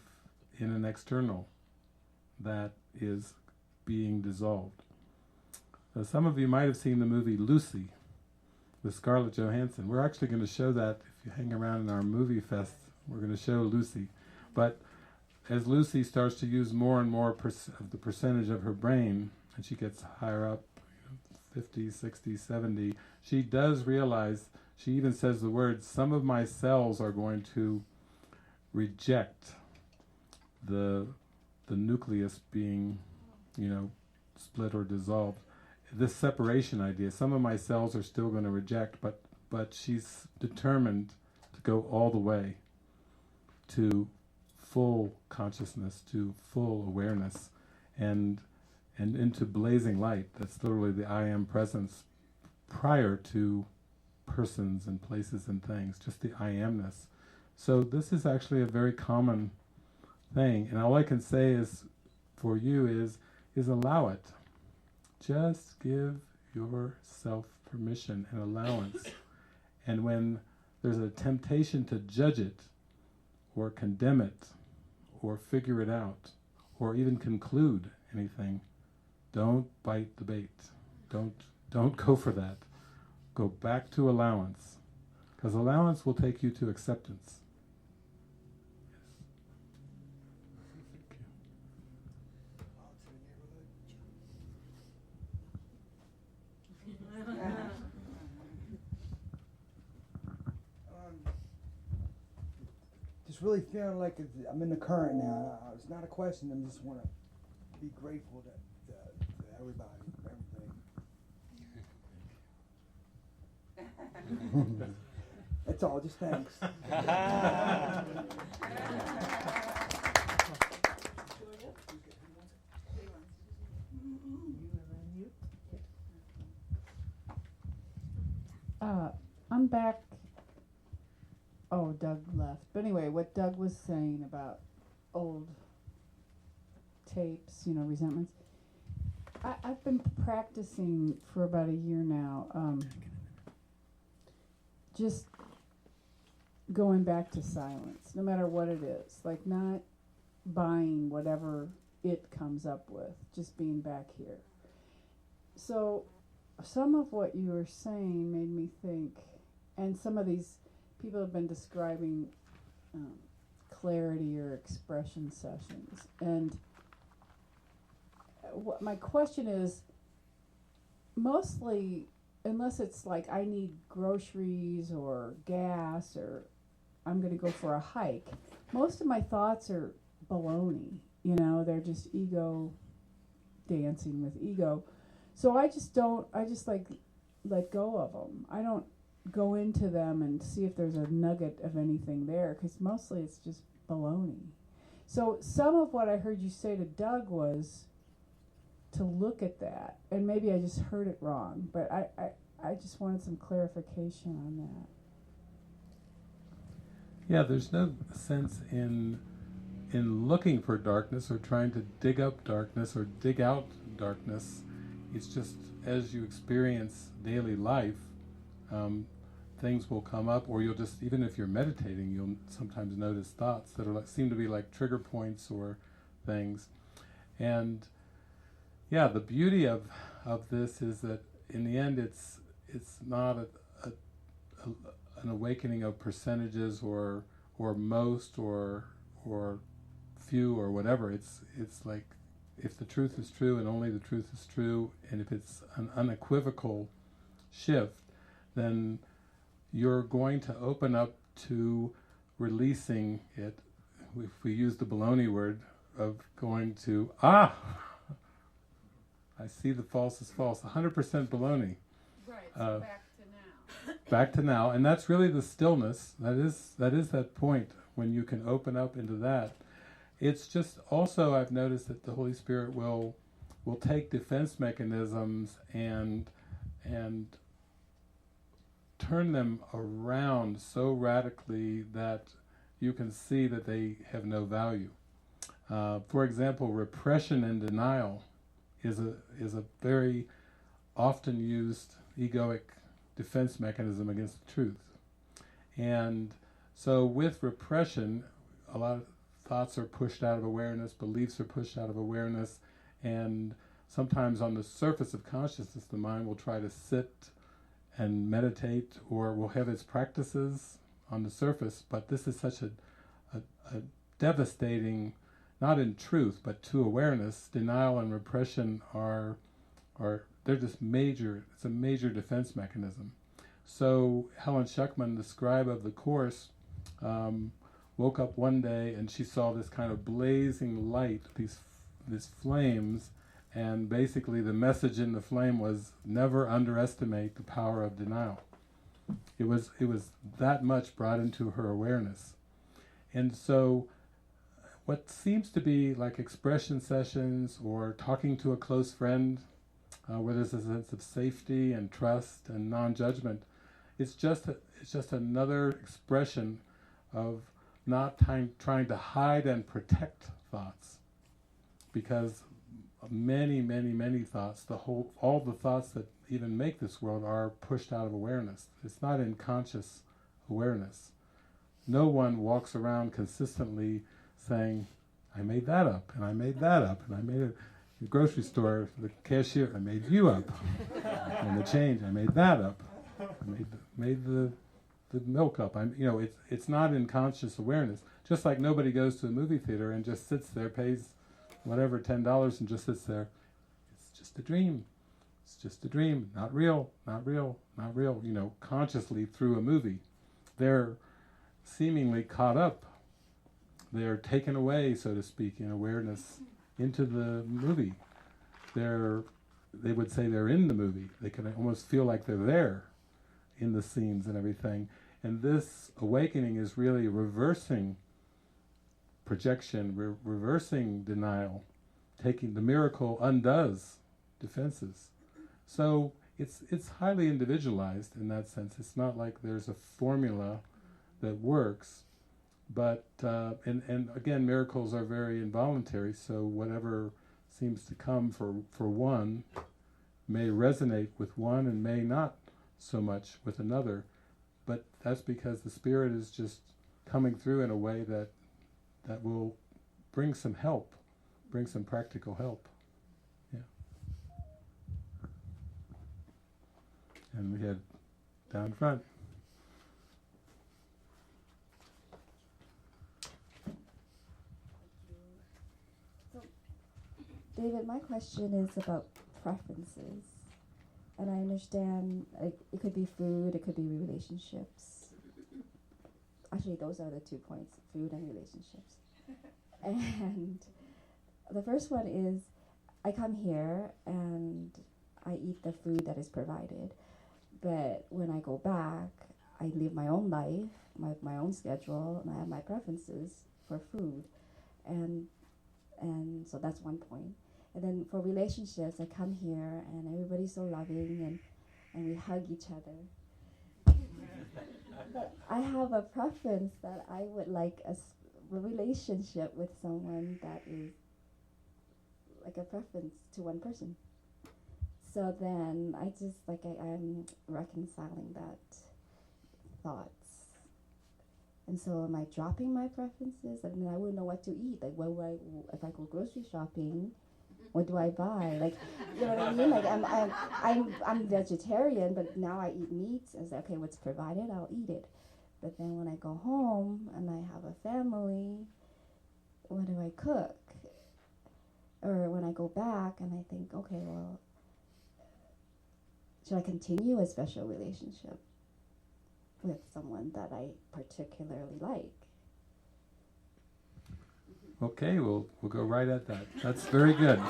in an external that is being dissolved. Now, some of you might have seen the movie Lucy with Scarlett Johansson. We're actually going to show that if you hang around in our movie fest. We're going to show Lucy. But as Lucy starts to use more and more of the percentage of her brain, and she gets higher up, 50, 60, 70, she does realize, she even says the words, some of my cells are going to reject the nucleus being, split or dissolved. This separation idea, some of my cells are still going to reject, but she's determined to go all the way to full consciousness, to full awareness, and into blazing light. That's literally the I am presence prior to persons and places and things, just the I amness. So this is actually a very common thing, and all I can say is, for you, is allow it. Just give yourself permission and allowance. And when there's a temptation to judge it, or condemn it, or figure it out, or even conclude anything, don't bite the bait. Don't go for that. Go back to allowance, because allowance will take you to acceptance. Just really feeling like I'm in the current now. It's not a question. I just want to be grateful to everybody, for everything. That's all. Just thanks. I'm back. Oh, Doug left. But anyway, what Doug was saying about old tapes, resentments. I've been practicing for about a year now, just going back to silence, no matter what it is. Like not buying whatever it comes up with, just being back here. So some of what you were saying made me think, and some of these people have been describing clarity or expression sessions. And my question is, mostly, unless it's like I need groceries or gas or I'm going to go for a hike, most of my thoughts are baloney. They're just ego dancing with ego. So I just like let go of them. I don't go into them and see if there's a nugget of anything there, because mostly it's just baloney. So some of what I heard you say to Doug was to look at that, and maybe I just heard it wrong, but I just wanted some clarification on that. Yeah, there's no sense in looking for darkness or trying to dig up darkness or dig out darkness. It's just as you experience daily life, things will come up, or you'll just, even if you're meditating, you'll sometimes notice thoughts that are like, seem to be like trigger points or things. And yeah, the beauty of this is that in the end it's not an awakening of percentages or most or few or whatever. It's like, if the truth is true and only the truth is true, and if it's an unequivocal shift, then you're going to open up to releasing it. If we use the baloney word of going to, I see the false is false, 100% baloney. Right, so back to now. Back to now, and that's really the stillness. That is that point when you can open up into that. It's just also, I've noticed that the Holy Spirit will take defense mechanisms and turn them around so radically that you can see that they have no value. For example, repression and denial is a very often used egoic defense mechanism against the truth. And so with repression, a lot of thoughts are pushed out of awareness, beliefs are pushed out of awareness, and sometimes on the surface of consciousness the mind will try to sit and meditate, or will have its practices on the surface, but this is such a devastating, not in truth, but to awareness. Denial and repression are they're just major, it's a major defense mechanism. So Helen Schuckman, the scribe of the Course, woke up one day and she saw this kind of blazing light, these flames, and basically the message in the flame was, never underestimate the power of denial. It was that much brought into her awareness. And so what seems to be like expression sessions or talking to a close friend, where there's a sense of safety and trust and non-judgment, it's just another expression of not trying to hide and protect thoughts, because many thoughts, all the thoughts that even make this world are pushed out of awareness. It's not in conscious awareness. No one walks around consistently saying, I made that up, and I made that up, and I made it. The grocery store, the cashier, I made you up. And the change, I made that up. I made the milk up. It's not in conscious awareness. Just like nobody goes to a movie theater and just sits there, pays whatever, $10, and just sits there. It's just a dream. It's just a dream. Not real, not real, not real. Consciously through a movie. They're seemingly caught up. They're taken away, so to speak, in awareness into the movie. They would say they're in the movie. They can almost feel like they're there in the scenes and everything. And this awakening is really reversing projection, reversing denial. Taking the miracle undoes defenses. So it's highly individualized in that sense. It's not like there's a formula that works. But and again, miracles are very involuntary, so whatever seems to come for one may resonate with one and may not so much with another. But that's because the Spirit is just coming through in a way that will bring some help, bring some practical help. Yeah. And we had down front. David, my question is about preferences. And I understand it could be food, it could be relationships. Actually, those are the 2 points, food and relationships. And the first one is, I come here and I eat the food that is provided, but when I go back, I live my own life, my own schedule, and I have my preferences for food, and so that's one point. And then for relationships, I come here and everybody's so loving and we hug each other. But I have a preference that I would like a relationship with someone that is like a preference to one person. So then I just I'm reconciling that thoughts. And so am I dropping my preferences? I mean, I wouldn't know what to eat. Like, if I go grocery shopping, what do I buy? Like, you know what I mean? Like, I'm vegetarian, but now I eat meat. I say, okay, what's provided, I'll eat it. But then when I go home and I have a family, what do I cook? Or when I go back and I think, okay, well, should I continue a special relationship with someone that I particularly like? Okay, we'll go right at that. That's very good.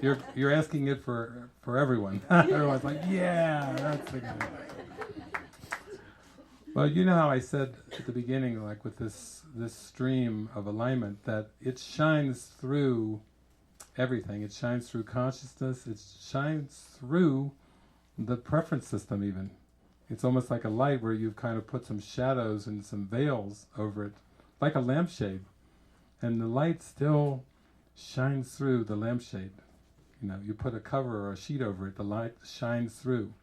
You're asking it for everyone. Everyone's like, yeah, that's a good. Well, you know how I said at the beginning, like with this stream of alignment, that it shines through everything. It shines through consciousness. It shines through the preference system even. It's almost like a light where you've kind of put some shadows and some veils over it, like a lampshade. And the light still shines through the lampshade. You know, you put a cover or a sheet over it, the light shines through.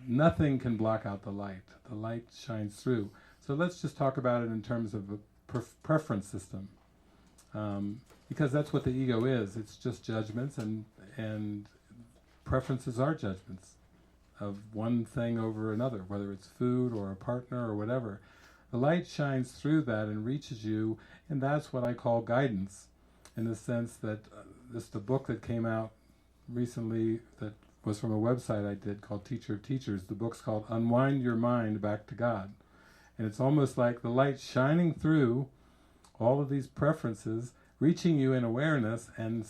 Nothing can block out the light. The light shines through. So let's just talk about it in terms of a preference system. Because that's what the ego is. It's just judgments, and preferences are judgments of one thing over another, whether it's food or a partner or whatever. The light shines through that and reaches you, and that's what I call guidance, in the sense that the book that came out recently that was from a website I did called Teacher of Teachers. The book's called Unwind Your Mind Back to God. And it's almost like the light shining through all of these preferences, reaching you in awareness and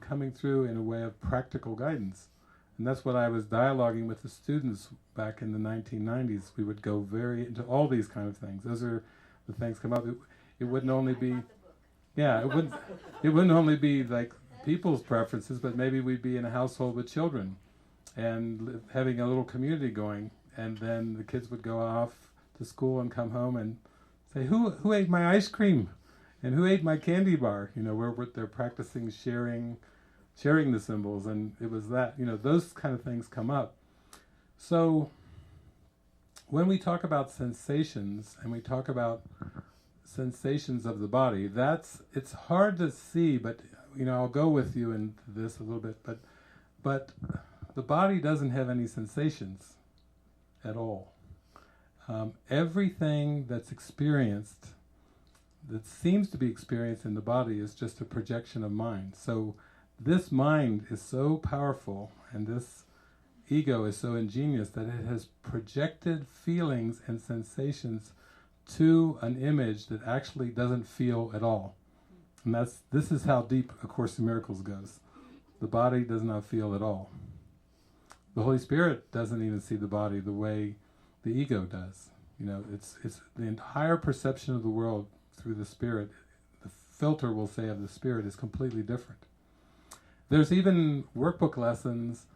coming through in a way of practical guidance. And that's what I was dialoguing with the students back in the 1990s. We would go very into all these kind of things. Those are the things come up. It wouldn't only be, yeah, it wouldn't only be like people's preferences, but maybe we'd be in a household with children and having a little community going, and then the kids would go off to school and come home and say, who ate my ice cream? And who ate my candy bar? You know, where they're practicing sharing the symbols, and it was that, you know, those kind of things come up. So when we talk about sensations, and we talk about sensations of the body, it's hard to see, but, you know, I'll go with you into this a little bit, but the body doesn't have any sensations at all. Everything that's experienced, that seems to be experienced in the body, is just a projection of mind. So this mind is so powerful, and this ego is so ingenious, that it has projected feelings and sensations to an image that actually doesn't feel at all. And this is how deep A Course in Miracles goes. The body does not feel at all. The Holy Spirit doesn't even see the body the way the ego does. You know, it's the entire perception of the world through the Spirit. The filter, we'll say, of the Spirit is completely different. There's even workbook lessons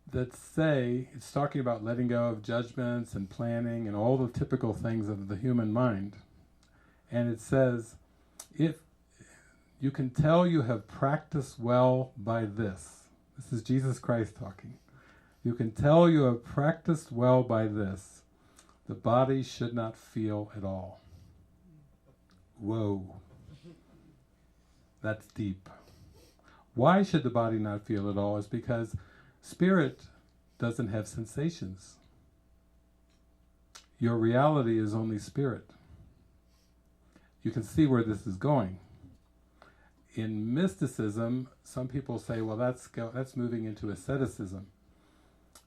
that say, it's talking about letting go of judgments and planning and all the typical things of the human mind. And it says, if you can tell you have practiced well by this. This is Jesus Christ talking. You can tell you have practiced well by this. The body should not feel at all. Whoa. That's deep. Why should the body not feel at all? Is because spirit doesn't have sensations. Your reality is only spirit. You can see where this is going. In mysticism, some people say, well, that's moving into asceticism.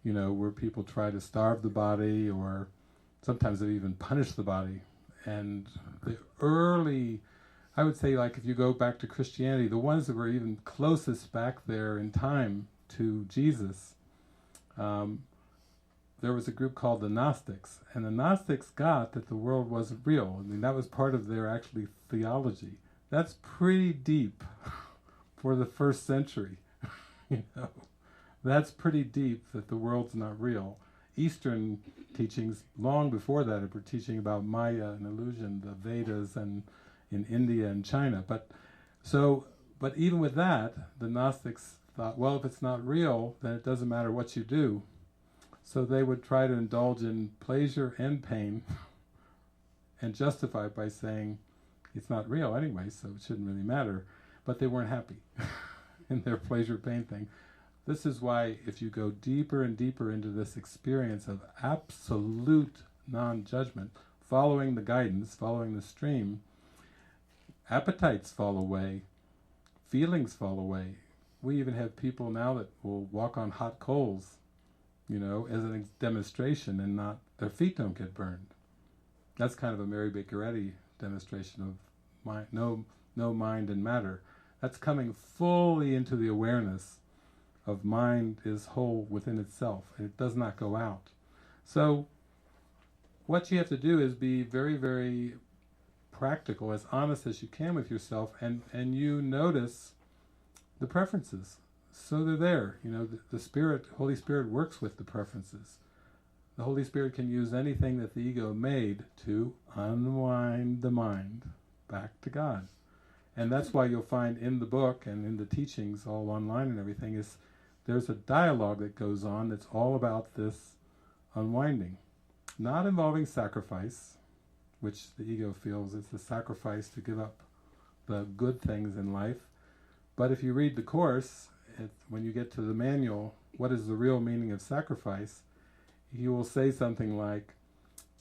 You know, where people try to starve the body, or sometimes they even punish the body. And the early I would say, like, if you go back to Christianity, the ones that were even closest back there in time to Jesus, there was a group called the Gnostics, and the Gnostics got that the world wasn't real. I mean, that was part of their actually theology. That's pretty deep for the first century. You know, that's pretty deep that the world's not real. Eastern teachings, long before that, were teaching about Maya and illusion, the Vedas, and in India and China. But even with that, the Gnostics thought, well, if it's not real, then it doesn't matter what you do. So they would try to indulge in pleasure and pain and justify it by saying it's not real anyway, so it shouldn't really matter. But they weren't happy in their pleasure-pain thing. This is why if you go deeper and deeper into this experience of absolute non-judgment, following the guidance, following the stream, appetites fall away, feelings fall away. We even have people now that will walk on hot coals, you know, as a demonstration, and not, their feet don't get burned. That's kind of a Mary Bakeretti demonstration of no mind and matter. That's coming fully into the awareness of mind is whole within itself, and it does not go out. So what you have to do is be very, very practical, as honest as you can with yourself, and you notice the preferences. So they're there. You know, the Spirit, Holy Spirit works with the preferences. The Holy Spirit can use anything that the ego made to unwind the mind back to God. And that's why you'll find in the book and in the teachings, all online and everything, is there's a dialogue that goes on that's all about this unwinding. Not involving sacrifice, which the ego feels it's a sacrifice to give up the good things in life. But if you read the Course, when you get to the manual, what is the real meaning of sacrifice, he will say something like,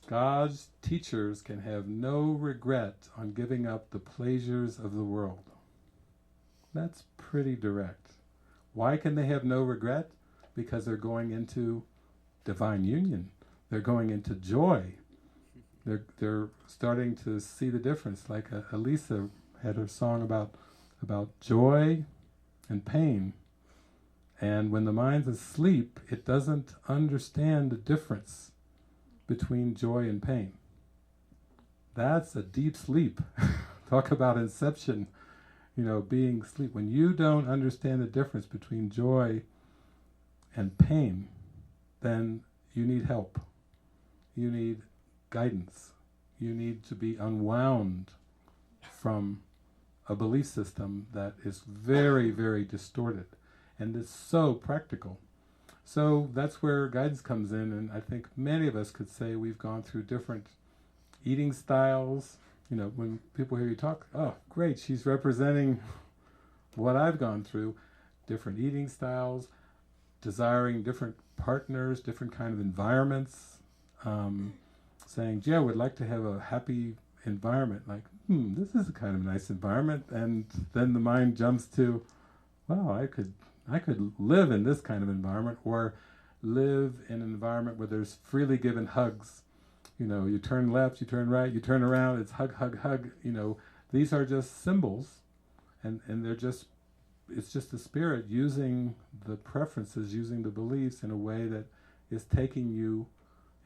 God's teachers can have no regret on giving up the pleasures of the world. That's pretty direct. Why can they have no regret? Because they're going into divine union. They're going into joy. They're starting to see the difference. Like Elisa had her song about joy and pain. And when the mind's asleep, it doesn't understand the difference between joy and pain. That's a deep sleep. Talk about inception, you know, being asleep. When you don't understand the difference between joy and pain, then you need help. You need guidance. You need to be unwound from a belief system that is very, very distorted. And it's so practical. So that's where guidance comes in, and I think many of us could say we've gone through different eating styles. You know, when people hear you talk, oh, great, she's representing what I've gone through. Different eating styles, desiring different partners, different kind of environments, saying, gee, I would like to have a happy environment. Like, this is a kind of nice environment. And then the mind jumps to, wow, I could live in this kind of environment, or live in an environment where there's freely given hugs. You know, you turn left, you turn right, you turn around, it's hug, hug, hug. You know, these are just symbols, and it's just the Spirit using the preferences, using the beliefs in a way that is taking you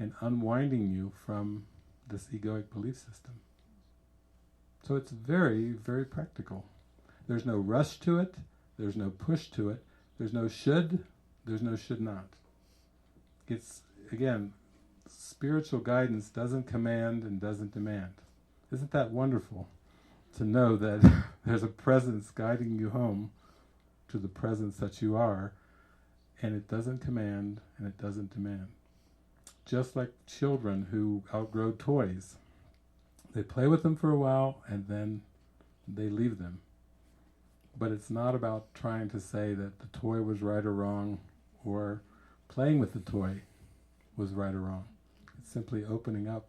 and unwinding you from this egoic belief system. So it's very, very practical. There's no rush to it, there's no push to it, there's no should not. It's, again, spiritual guidance doesn't command and doesn't demand. Isn't that wonderful to know that there's a presence guiding you home to the presence that you are, and it doesn't command and it doesn't demand. Just like children who outgrow toys. They play with them for a while and then they leave them. But it's not about trying to say that the toy was right or wrong, or playing with the toy was right or wrong. It's simply opening up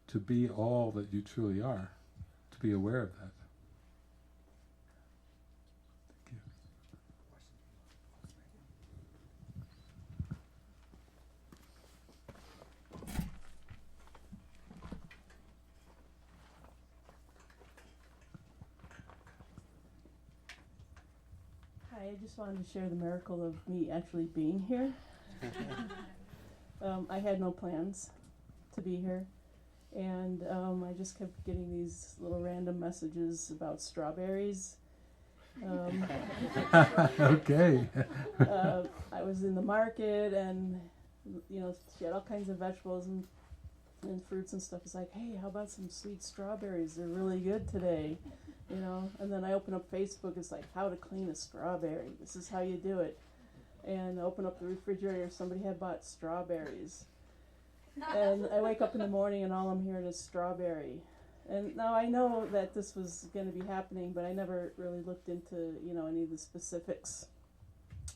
to be all that you truly are, to be aware of that. Thank you. I just wanted to share the miracle of me actually being here. I had no plans to be here, and I just kept getting these little random messages about strawberries. Okay. I was in the market, and she had all kinds of vegetables and fruits and stuff. It's like, hey, how about some sweet strawberries? They're really good today, And then I open up Facebook. It's like, how to clean a strawberry. This is how you do it. And I open up the refrigerator. Somebody had bought strawberries, and I wake up in the morning and all I'm hearing is strawberry. And now I know that this was going to be happening, but I never really looked into any of the specifics,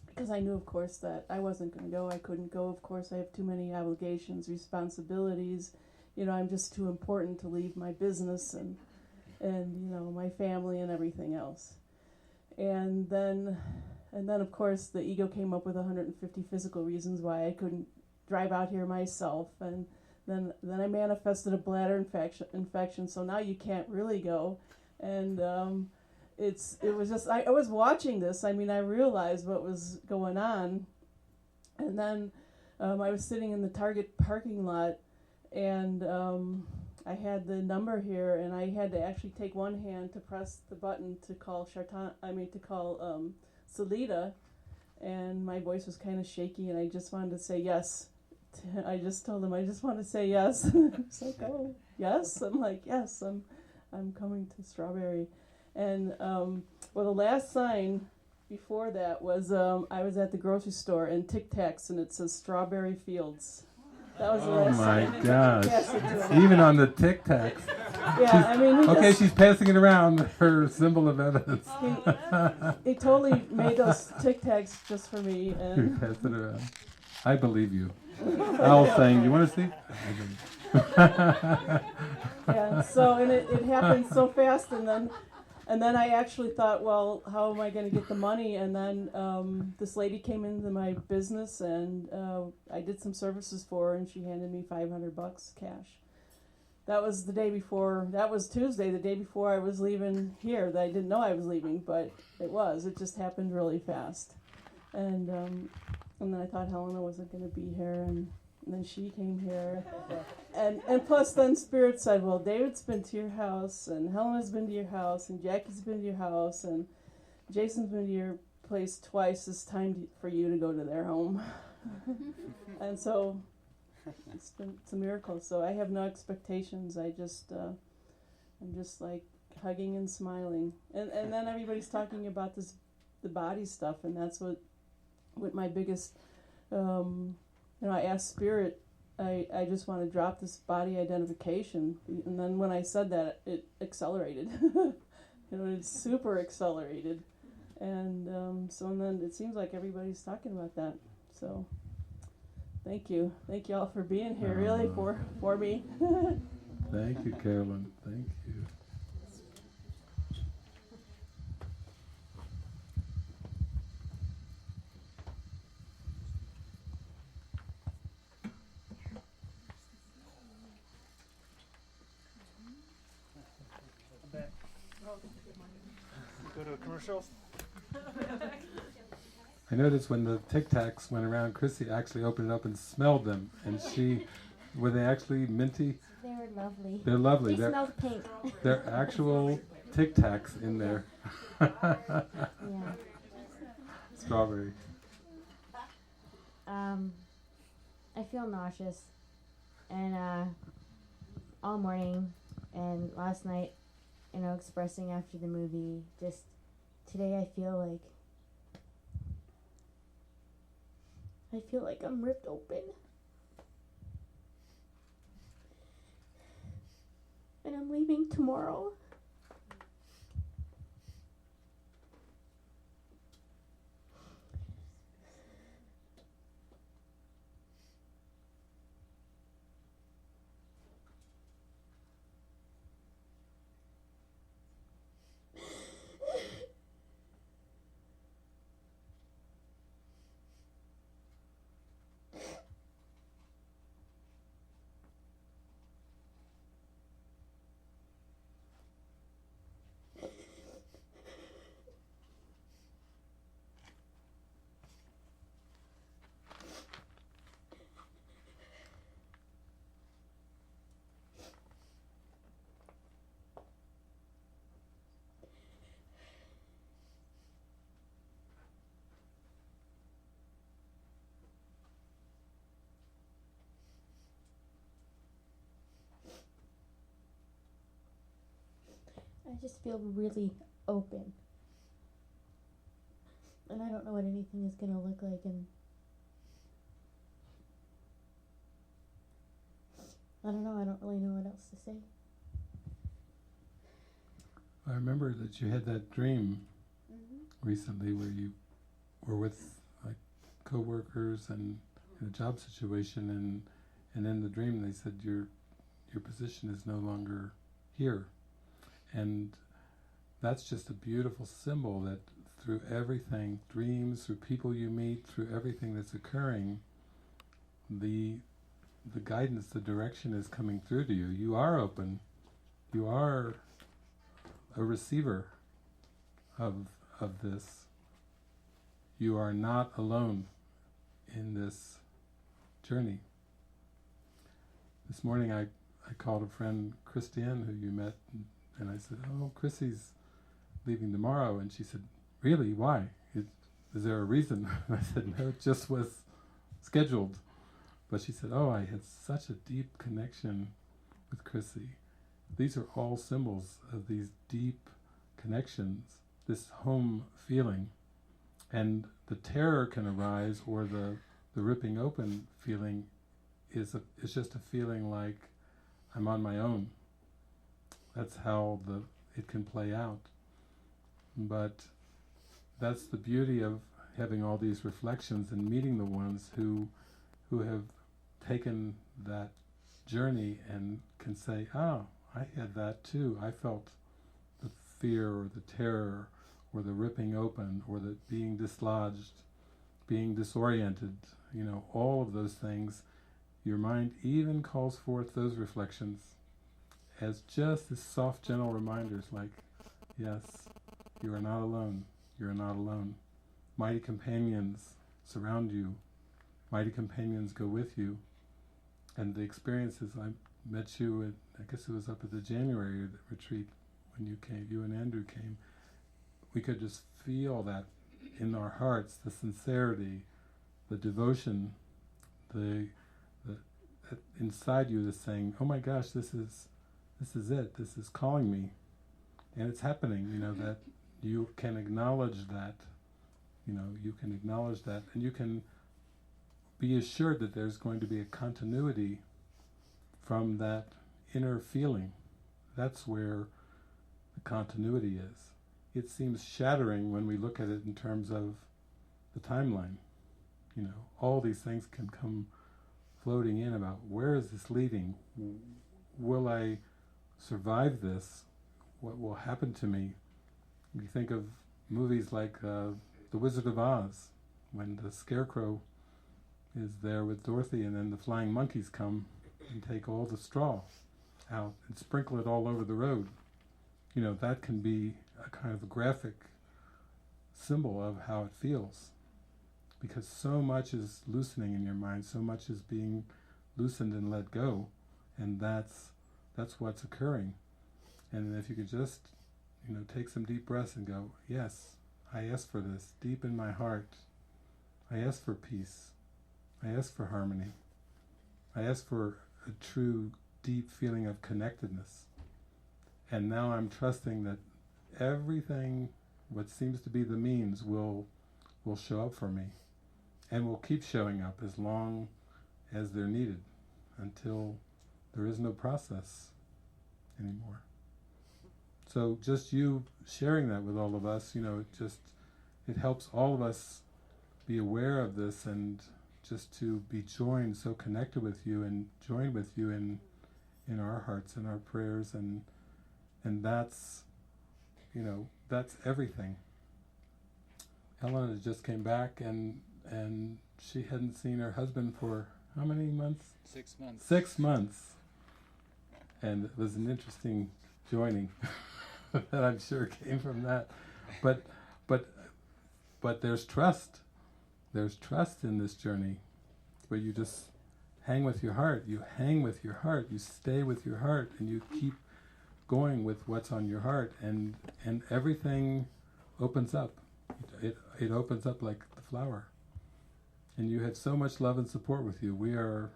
because I knew, of course, that I wasn't going to go. I couldn't go. Of course, I have too many obligations, responsibilities. I'm just too important to leave my business and my family and everything else. And then of course the ego came up with 150 physical reasons why I couldn't drive out here myself, and then I manifested a bladder infection, so now you can't really go. And it was just I was watching this. I realized what was going on, and then I was sitting in the Target parking lot, and I had the number here, and I had to actually take one hand to press the button to call Salida, and my voice was kind of shaky, and I just wanted to say yes. I just told him I just want to say yes. It's like, oh, yes. I'm like, yes, I'm coming to Strawberry, and the last sign before that was I was at the grocery store and Tic Tacs, and it says Strawberry Fields. That was the last sign. Oh my gosh! Even on the Tic Tacs. Yeah, she's passing it around, her symbol of evidence. He totally made those Tic Tacs just for me, and pass it around. I believe you. Al saying, "You want to see?" Yeah. So and it happened so fast, and then I actually thought, well, how am I going to get the money? And then this lady came into my business, and I did some services for her, and she handed me $500 cash. That was the day before. That was Tuesday, the day before I was leaving here. That I didn't know I was leaving, but it was. It just happened really fast, and then I thought Helena wasn't going to be here, and then she came here, and plus then Spirit said, well, David's been to your house, and Helena's been to your house, and Jackie's been to your house, and Jason's been to your place twice. It's time for you to go to their home. And so it's a miracle. So I have no expectations. I'm just like hugging and smiling, and then everybody's talking about the body stuff, and that's what my biggest I asked Spirit, I just want to drop this body identification. And then when I said that, it accelerated. It's super accelerated. And and then it seems like everybody's talking about that. So thank you. Thank you all for being here, really, for me. Thank you, Carolyn. Thank you. Go to a commercial. I noticed when the Tic Tacs went around, Chrissy actually opened it up and smelled them, and were they actually minty? They were lovely. They're lovely. They smelled pink. They're actual Tic Tacs in there. Yeah. Strawberry. I feel nauseous, and all morning, and last night, expressing after the movie. Just today, I feel like I'm ripped open, and I'm leaving tomorrow. I just feel really open. And I don't know what anything is going to look like, and I don't know, I don't really know what else to say. I remember that you had that dream recently where you were with like co-workers and in a job situation, and in the dream they said your position is no longer here. And that's just a beautiful symbol that through everything, dreams, through people you meet, through everything that's occurring, the guidance, the direction is coming through to you. You are open. You are a receiver of this. You are not alone in this journey. This morning I called a friend, Christiane, who you met, and I said, "Oh, Chrissy's leaving tomorrow," and she said, "Really? Why? Is there a reason?" And I said, "No, it just was scheduled." But she said, "Oh, I had such a deep connection with Chrissy." These are all symbols of these deep connections, this home feeling. And the terror can arise, or the ripping open feeling is just a feeling like I'm on my own. That's how it can play out. But that's the beauty of having all these reflections and meeting the ones who have taken that journey and can say, "Oh, I had that too. I felt the fear or the terror or the ripping open or the being dislodged, being disoriented," all of those things. Your mind even calls forth those reflections as just as soft, gentle reminders like, yes, you are not alone. You are not alone. Mighty companions surround you. Mighty companions go with you. And the experiences, I met you at, I guess it was up at the January retreat when you came, you and Andrew came. We could just feel that in our hearts, the sincerity, the devotion, the inside you that's saying, "Oh my gosh, this is it. This is calling me," and it's happening. That you can acknowledge that. You can acknowledge that, and you can be assured that there's going to be a continuity from that inner feeling. That's where the continuity is. It seems shattering when we look at it in terms of the timeline. All these things can come floating in about, where is this leading? Will I survive this? What will happen to me? You think of movies like The Wizard of Oz, when the Scarecrow is there with Dorothy and then the flying monkeys come and take all the straw out and sprinkle it all over the road. That can be a kind of a graphic symbol of how it feels. Because so much is loosening in your mind, so much is being loosened and let go, and that's what's occurring. And if you could just, take some deep breaths and go, yes, I ask for this deep in my heart. I ask for peace. I ask for harmony. I ask for a true, deep feeling of connectedness. And now I'm trusting that everything, what seems to be the means, will show up for me. And will keep showing up as long as they're needed, until there is no process anymore. So just you sharing that with all of us, it helps all of us be aware of this, and just to be joined, so connected with you and joined with you in our hearts and our prayers, and that's, that's everything. Ellen just came back, and she hadn't seen her husband for how many months? 6 months. 6 months. And it was an interesting joining that I'm sure came from that. But there's trust. There's trust in this journey, where you just hang with your heart. You hang with your heart. You stay with your heart, and you keep going with what's on your heart, and everything opens up. It opens up like the flower. And you have so much love and support with you. We are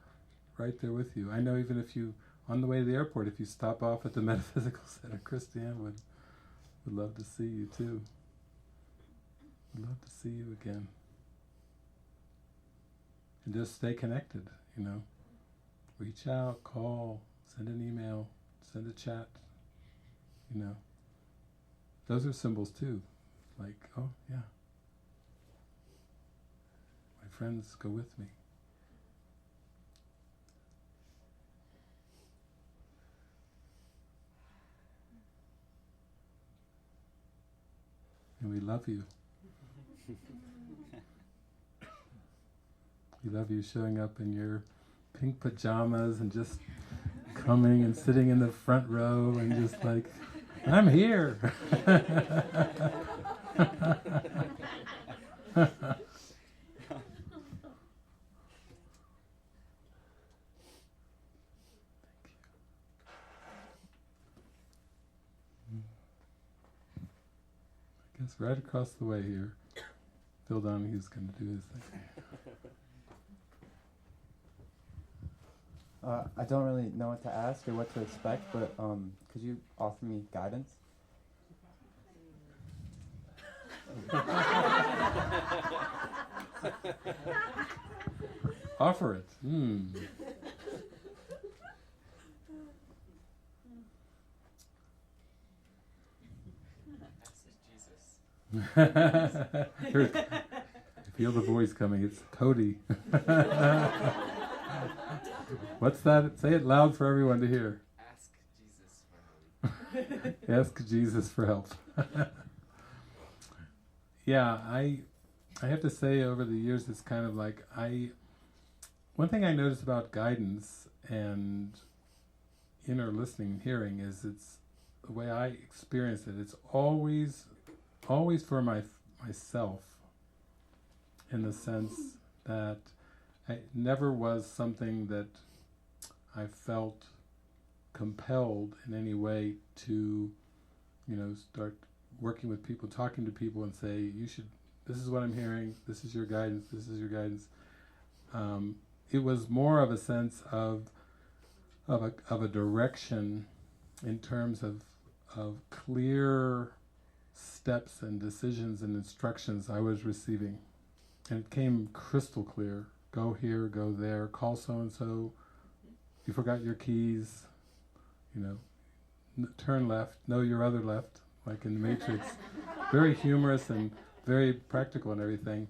right there with you. I know even if you, on the way to the airport, if you stop off at the Metaphysical Center, Christiane Would love to see you too. Would love to see you again. And just stay connected, you know. Reach out, call, send an email, send a chat, you know. Those are symbols too. Like, oh yeah, my friends go with me. And we love you. We love you showing up in your pink pajamas and just coming and sitting in the front row and just like, I'm here. I guess right across the way here, Phil Donahue's going to do his thing. I don't really know what to ask or what to expect, but could you offer me guidance? Offer it. Here, I feel the voice coming. It's Cody. What's that? Say it loud for everyone to hear. Ask Jesus for help. Ask Jesus for help. Yeah, I have to say over the years it's kind of like one thing I noticed about guidance and inner listening and hearing is it's the way I experience it. It's always for myself, in the sense that it never was something that I felt compelled in any way to, start working with people, talking to people and say, this is what I'm hearing, this is your guidance, this is your guidance. It was more of a sense of a direction in terms of clear steps and decisions and instructions I was receiving. And it came crystal clear. Go here, go there, call so-and-so, you forgot your keys, turn left, know your other left, like in the Matrix. Very humorous and very practical and everything.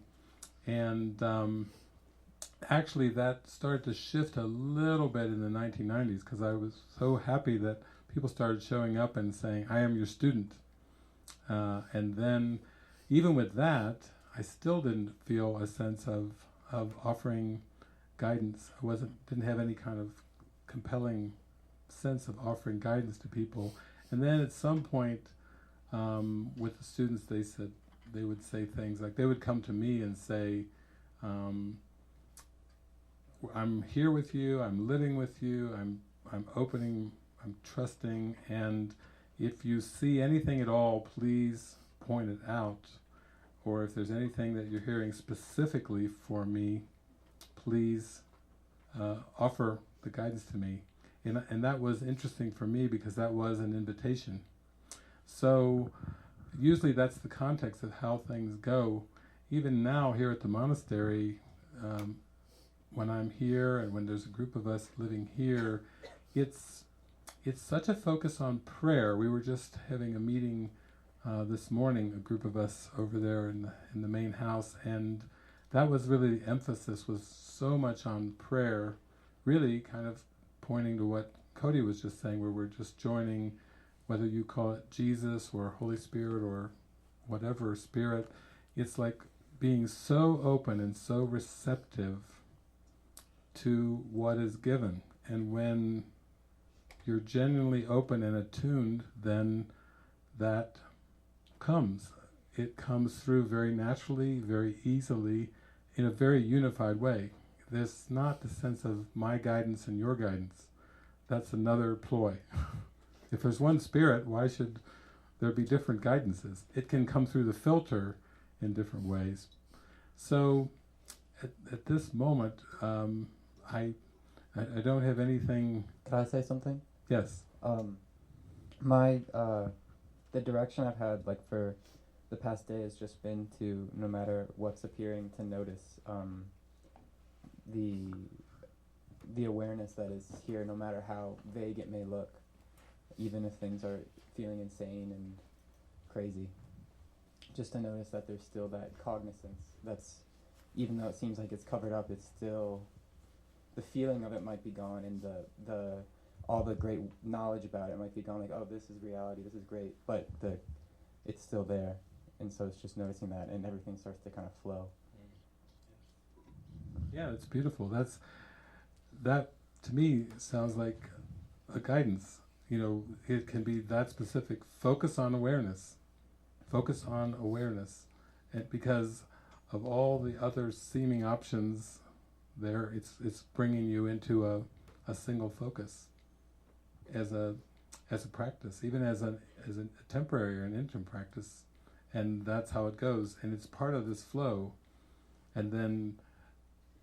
And actually that started to shift a little bit in the 1990s, because I was so happy that people started showing up and saying, I am your student. And then, even with that, I still didn't feel a sense of offering guidance. I didn't have any kind of compelling sense of offering guidance to people. And then at some point, with the students, they would say things like, they would come to me and say, I'm here with you, I'm living with you, I'm opening, I'm trusting, and if you see anything at all, please point it out. Or if there's anything that you're hearing specifically for me, please offer the guidance to me. And that was interesting for me, because that was an invitation. So usually that's the context of how things go. Even now here at the monastery, when I'm here and when there's a group of us living here, it's such a focus on prayer. We were just having a meeting this morning, a group of us over there in the main house, and that was really the emphasis, was so much on prayer, really kind of pointing to what Cody was just saying, where we're just joining, whether you call it Jesus or Holy Spirit or whatever spirit. It's like being so open and so receptive to what is given. And when you're genuinely open and attuned, then that comes. It comes through very naturally, very easily, in a very unified way. There's not the sense of my guidance and your guidance. That's another ploy. If there's one spirit, why should there be different guidances? It can come through the filter in different ways. So at this moment, I don't have anything. Could I say something? Yes. My the direction I've had, like, for the past day has just been to, no matter what's appearing, to notice the awareness that is here, no matter how vague it may look, even if things are feeling insane and crazy. Just to notice that there's still that cognizance that's, even though it seems like it's covered up, it's still, the feeling of it might be gone, and the all the great knowledge about it might be gone, like, oh, this is reality, this is great, but it's still there. And so it's just noticing that, and everything starts to kind of flow. Yeah, it's beautiful. That to me sounds like a guidance. You know, it can be that specific. Focus on awareness. Focus on awareness. And because of all the other seeming options there, it's bringing you into a single focus as a practice, even as a temporary or an interim practice. And that's how it goes. And it's part of this flow. And then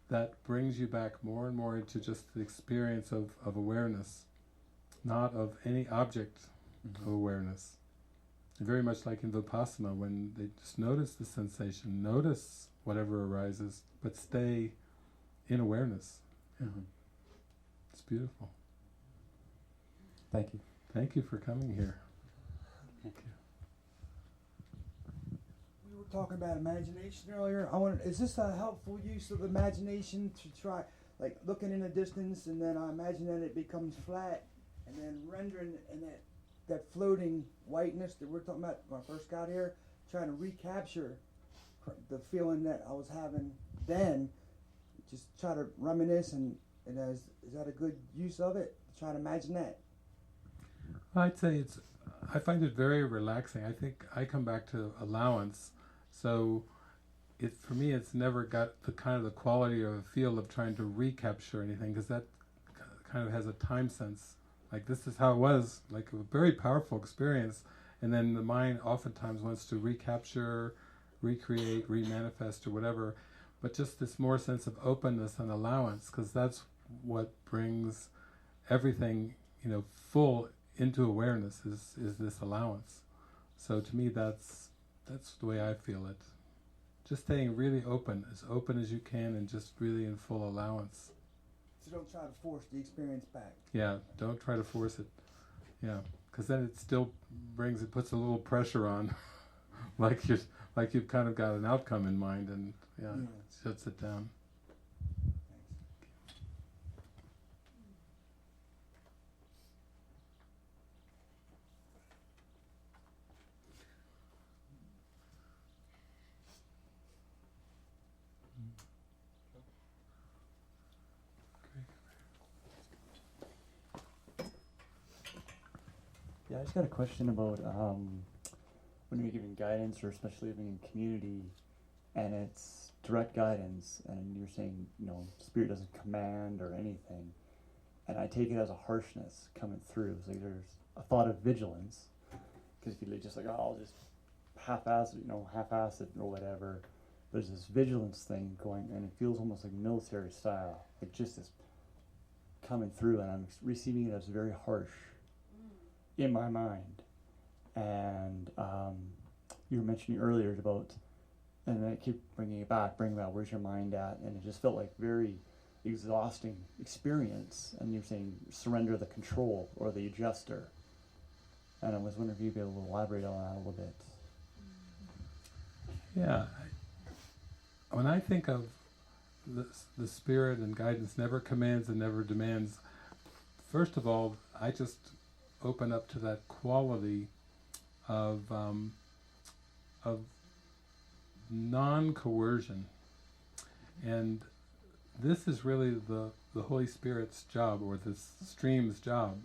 that brings you back more and more into just the experience of awareness, not of any object of awareness. Very much like in Vipassana, when they just notice the sensation, notice whatever arises, but stay in awareness. Yeah. It's beautiful. Thank you. Thank you for coming here. Thank you. We were talking about imagination earlier. Is this a helpful use of imagination to try, like looking in the distance, and then I imagine that it becomes flat, and then rendering and that floating whiteness that we're talking about when I first got here, trying to recapture the feeling that I was having then, just try to reminisce, and is that a good use of it? Try to imagine that. I'd say I find it very relaxing. I think I come back to allowance, so for me it's never got the kind of the quality or the feel of trying to recapture anything, because that kind of has a time sense. Like, this is how it was, like a very powerful experience, and then the mind oftentimes wants to recapture, recreate, remanifest, or whatever, but just this more sense of openness and allowance, because that's what brings everything, full into awareness, is this allowance. So to me, that's the way I feel it. Just staying really open as you can, and just really in full allowance. So don't try to force the experience back. Yeah, don't try to force it. Yeah, because then it still puts a little pressure on, like you've kind of got an outcome in mind, and it shuts it down. Yeah, I just got a question about when you're giving guidance, or especially living in community, and it's direct guidance, and you're saying, spirit doesn't command or anything, and I take it as a harshness coming through. It's like there's a thought of vigilance, because if you just like, I'll just half-ass it or whatever, there's this vigilance thing going, and it feels almost like military style, like just this coming through, and I'm receiving it as very harsh in my mind. And you were mentioning earlier about, and I keep bringing about where's your mind at, and it just felt like very exhausting experience. And you're saying surrender the control or the adjuster, and I was wondering if you'd be able to elaborate on that a little bit. Yeah, when I think of the spirit and guidance never commands and never demands, first of all, I just open up to that quality of non-coercion. And this is really the Holy Spirit's job, or this stream's job,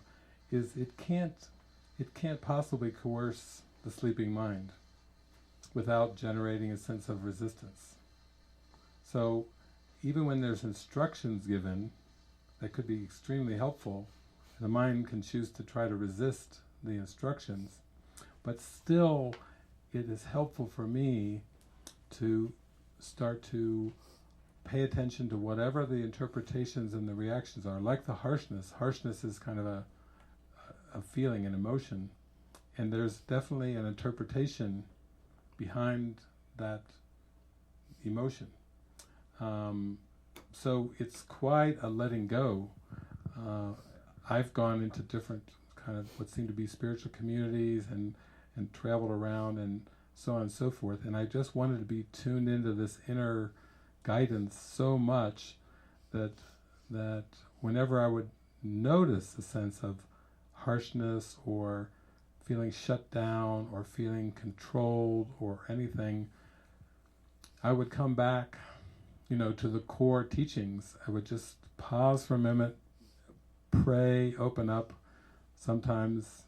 is it can't possibly coerce the sleeping mind without generating a sense of resistance. So even when there's instructions given that could be extremely helpful, the mind can choose to try to resist the instructions, but still it is helpful for me to start to pay attention to whatever the interpretations and the reactions are. Like the harshness is kind of a feeling, an emotion, and there's definitely an interpretation behind that emotion. So it's quite a letting go. I've gone into different kind of what seem to be spiritual communities and traveled around and so on and so forth, and I just wanted to be tuned into this inner guidance so much that whenever I would notice a sense of harshness or feeling shut down or feeling controlled or anything, I would come back, to the core teachings. I would just pause for a minute, pray, open up. Sometimes,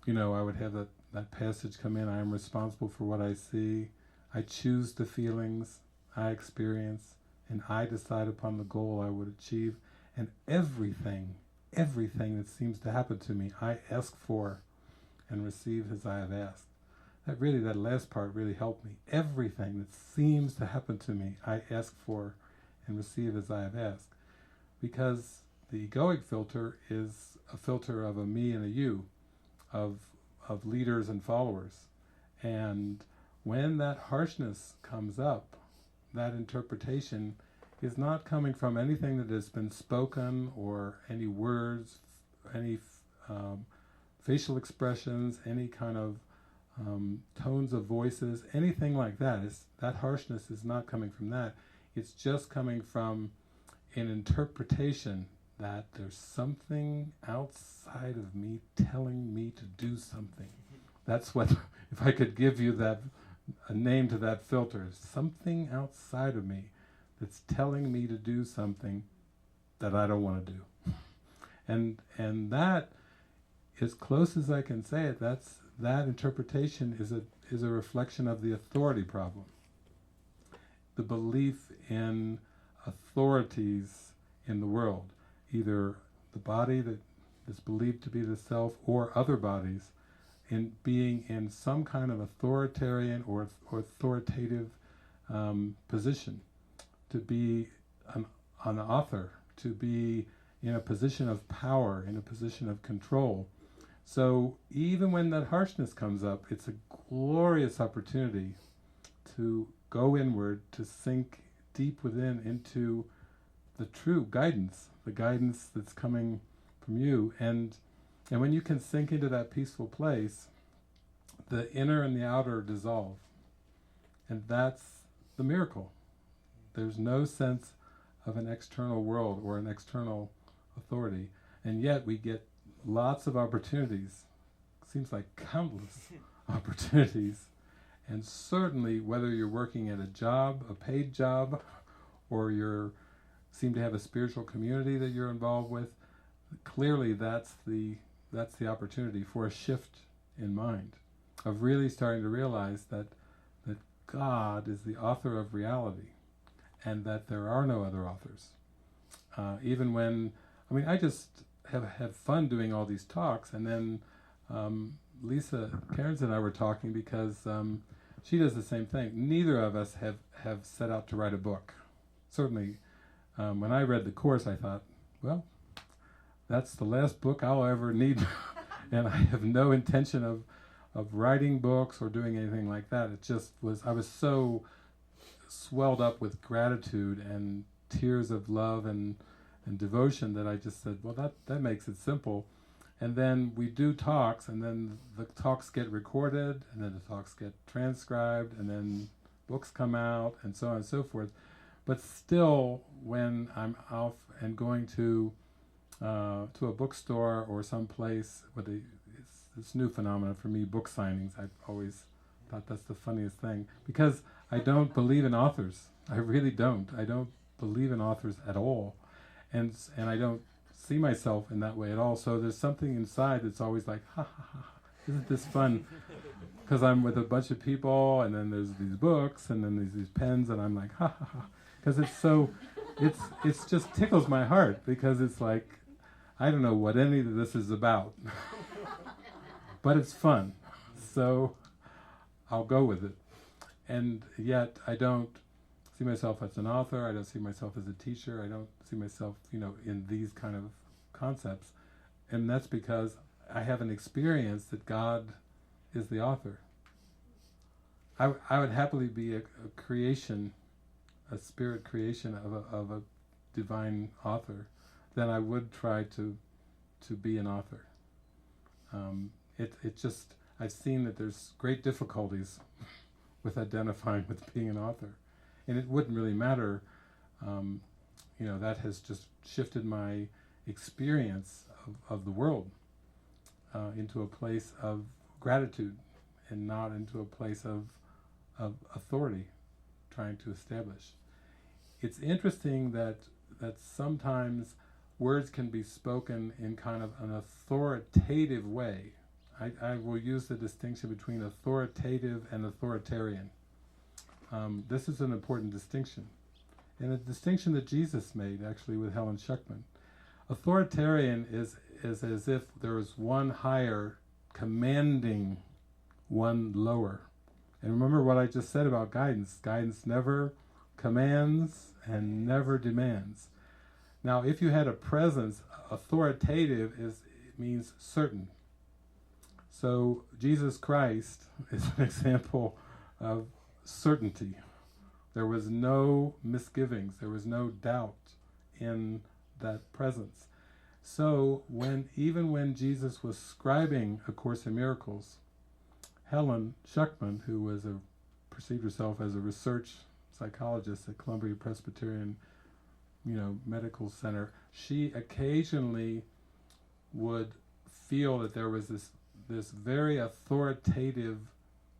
I would have that passage come in, I am responsible for what I see. I choose the feelings I experience, and I decide upon the goal I would achieve. And everything that seems to happen to me, I ask for and receive as I have asked. That last part really helped me. Everything that seems to happen to me, I ask for and receive as I have asked. Because the egoic filter is a filter of a me and a you, of leaders and followers. And when that harshness comes up, that interpretation is not coming from anything that has been spoken or any words, any facial expressions, any kind of tones of voices, anything like that. That harshness is not coming from that. It's just coming from an interpretation that there's something outside of me telling me to do something. That's what, if I could give you a name to that filter, something outside of me that's telling me to do something that I don't want to do. And that, as close as I can say it, that interpretation is a reflection of the authority problem. The belief in authorities in the world, either the body that is believed to be the self or other bodies, in being in some kind of authoritarian or authoritative position, to be an author, to be in a position of power, in a position of control. So even when that harshness comes up, it's a glorious opportunity to go inward, to sink deep within into the true guidance, the guidance that's coming from you. And when you can sink into that peaceful place, the inner and the outer dissolve. And that's the miracle. There's no sense of an external world or an external authority. And yet we get lots of opportunities, seems like countless opportunities. And certainly whether you're working at a job, a paid job, or you seem to have a spiritual community that you're involved with, clearly that's the opportunity for a shift in mind, of really starting to realize that God is the author of reality, and that there are no other authors. Even when, I just have had fun doing all these talks, and then Lisa Cairns and I were talking because she does the same thing. Neither of us have set out to write a book. Certainly, when I read the course, I thought, well, that's the last book I'll ever need, and I have no intention of writing books or doing anything like that. It just was, I was so swelled up with gratitude and tears of love and devotion that I just said, well, that makes it simple. And then we do talks, and then the talks get recorded, and then the talks get transcribed, and then books come out, and so on and so forth. But still, when I'm off and going to a bookstore or someplace, it's this new phenomenon for me, book signings. I've always thought that's the funniest thing, because I don't believe in authors. I really don't. I don't believe in authors at all, and I don't see myself in that way at all. So there's something inside that's always like, ha ha ha, isn't this fun? Because I'm with a bunch of people, and then there's these books, and then there's these pens, and I'm like, ha ha ha. Because it's just tickles my heart, because it's like, I don't know what any of this is about. But it's fun. So I'll go with it. And yet I don't see myself as an author, I don't see myself as a teacher, I don't see myself, in these kind of concepts. And that's because I haven't experienced that God is the author. I would happily be a creation, a spirit creation of a divine author, than I would try to be an author. It just, I've seen that there's great difficulties with identifying with being an author, and it wouldn't really matter. That has just shifted my experience of the world into a place of gratitude, and not into a place of authority, trying to establish. It's interesting that sometimes words can be spoken in kind of an authoritative way. I will use the distinction between authoritative and authoritarian. This is an important distinction, and a distinction that Jesus made actually with Helen Schuckman. Authoritarian is as if there is one higher commanding one lower. And remember what I just said about guidance. Guidance never commands and never demands. Now, if you had a presence, authoritative means certain. So Jesus Christ is an example of certainty. There was no misgivings. There was no doubt in that presence. So even when Jesus was scribing A Course in Miracles, Helen Schuckman, who perceived herself as a research psychologist at Columbia Presbyterian, Medical Center, she occasionally would feel that there was this very authoritative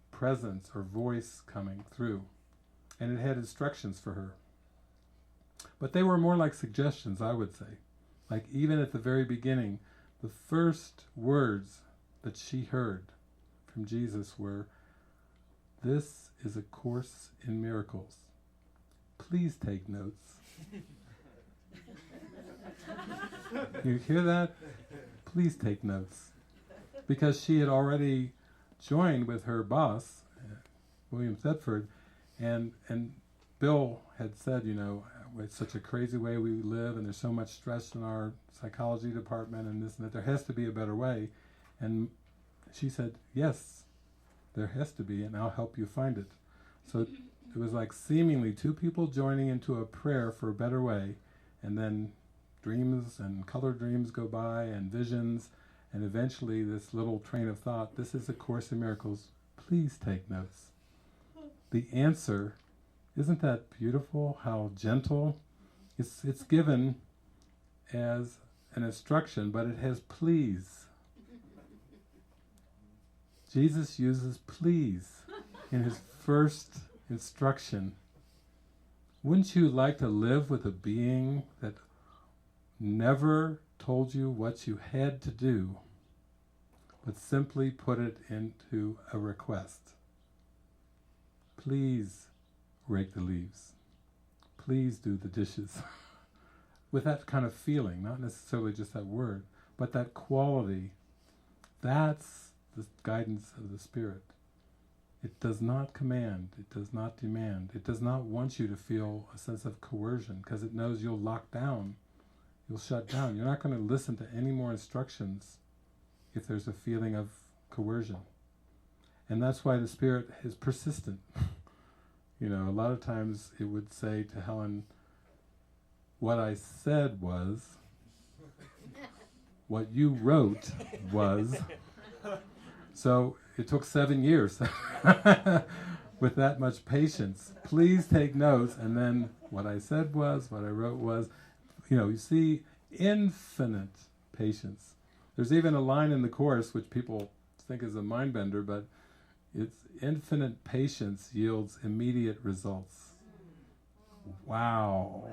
presence or voice coming through, and it had instructions for her. But they were more like suggestions, I would say. Like even at the very beginning, the first words that she heard from Jesus were, "This is a Course in Miracles. Please take notes." You hear that? Please take notes. Because she had already joined with her boss, William Thetford, and Bill had said, it's such a crazy way we live, and there's so much stress in our psychology department and this and that. There has to be a better way. And she said, yes, there has to be, and I'll help you find it. So it was like seemingly two people joining into a prayer for a better way, and then dreams and color dreams go by, and visions, and eventually this little train of thought, this is A Course in Miracles, please take notes. The answer, isn't that beautiful, how gentle? It's given as an instruction, but it has please. Jesus uses please in his first instruction. Wouldn't you like to live with a being that never told you what you had to do, but simply put it into a request? Please rake the leaves. Please do the dishes. With that kind of feeling, not necessarily just that word, but that quality. That's the guidance of the Spirit. It does not command, it does not demand, it does not want you to feel a sense of coercion, because it knows you'll lock down, you'll shut down. You're not going to listen to any more instructions if there's a feeling of coercion. And that's why the Spirit is persistent. A lot of times it would say to Helen, what I said was, what you wrote was. So it took 7 years with that much patience. Please take notes, and then what I said was, what I wrote was. You see infinite patience. There's even a line in the Course which people think is a mind bender, but it's infinite patience yields immediate results. Wow.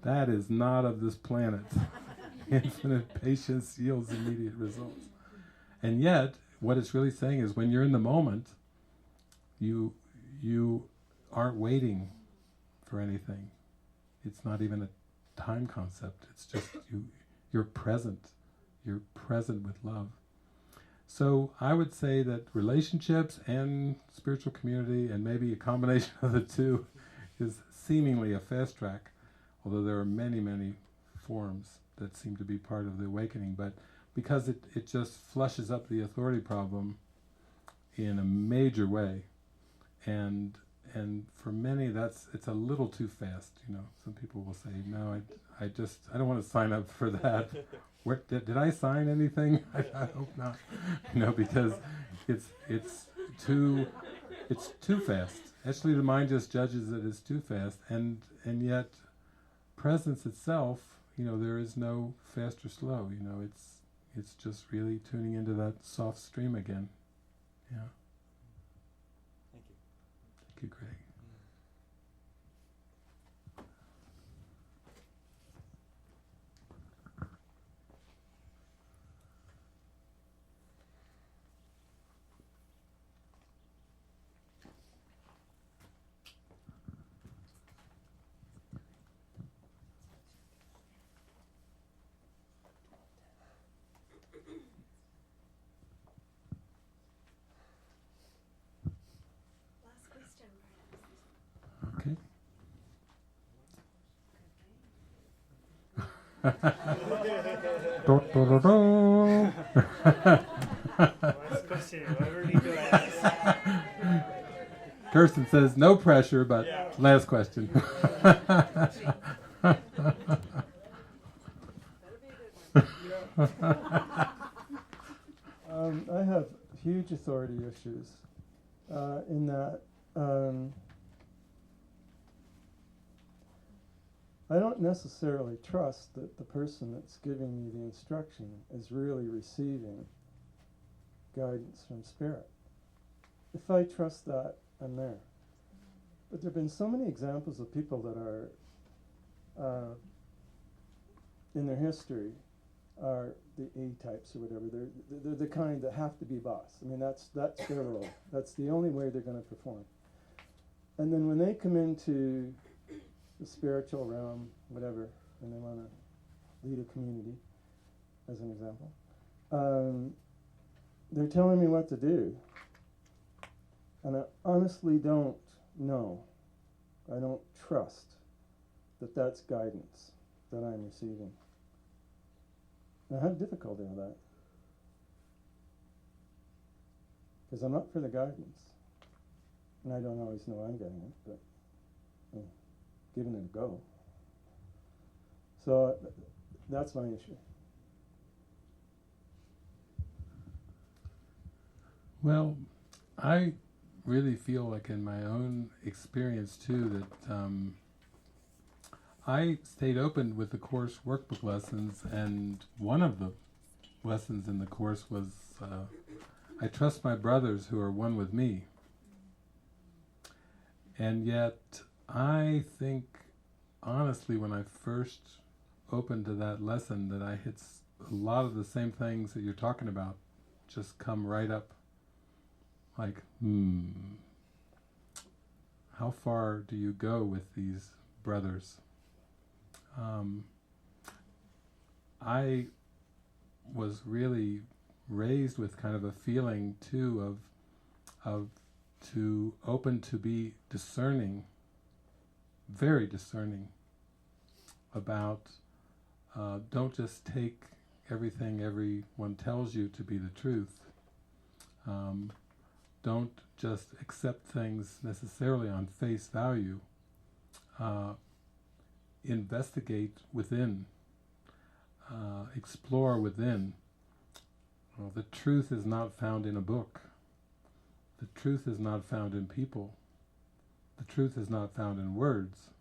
That is not of this planet. Infinite patience yields immediate results. And yet, what it's really saying is when you're in the moment, you aren't waiting for anything. It's not even a time concept. It's just you're present. You're present with love. So I would say that relationships and spiritual community, and maybe a combination of the two, is seemingly a fast track, although there are many, many forms that seem to be part of the awakening. But because it just flushes up the authority problem, in a major way, and for many it's a little too fast. Some people will say, no, I don't want to sign up for that. Where, did I sign anything? I hope not. Because it's too fast. Actually, the mind just judges it as too fast, and yet presence itself, there is no fast or slow. It's just really tuning into that soft stream again. Yeah. Thank you. Thank you, Greg. Last question, Last question, whatever you do ask. Kirsten says no pressure, but last question. I have huge authority issues in that I don't necessarily trust that the person that's giving me the instruction is really receiving guidance from Spirit. If I trust that, I'm there. But there have been so many examples of people that are, in their history, are the A-types or whatever. They're the kind that have to be boss. I mean, that's their role. That's the only way they're going to perform. And then when they come into the spiritual realm, whatever, and they want to lead a community, as an example, they're telling me what to do. And I honestly don't know. I don't trust that that's guidance that I'm receiving. And I have difficulty with that. Because I'm up for the guidance. And I don't always know I'm getting it, but I'm giving it a go. So that's my issue. Well, I really feel like in my own experience too that I stayed open with the course workbook lessons, and one of the lessons in the course was I trust my brothers who are one with me. And yet I think honestly when I first opened to that lesson that I hit a lot of the same things that you're talking about just come right up. Like, how far do you go with these brothers? I was really raised with kind of a feeling too of to open to be discerning, very discerning about don't just take everything everyone tells you to be the truth. Don't just accept things necessarily on face value. Investigate within. Explore within. Well, the truth is not found in a book. The truth is not found in people. The truth is not found in words.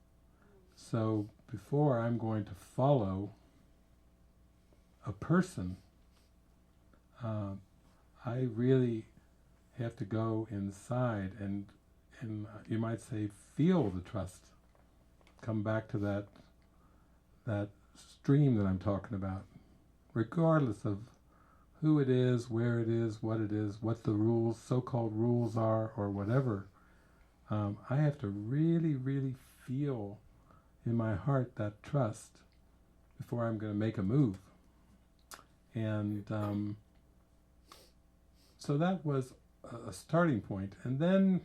So before I'm going to follow a person, I really have to go inside and you might say feel the trust. Come back to that stream that I'm talking about, regardless of who it is, where it is, what the rules, so-called rules are, or whatever. I have to really, really feel in my heart that trust before I'm going to make a move. And so that was a starting point. And then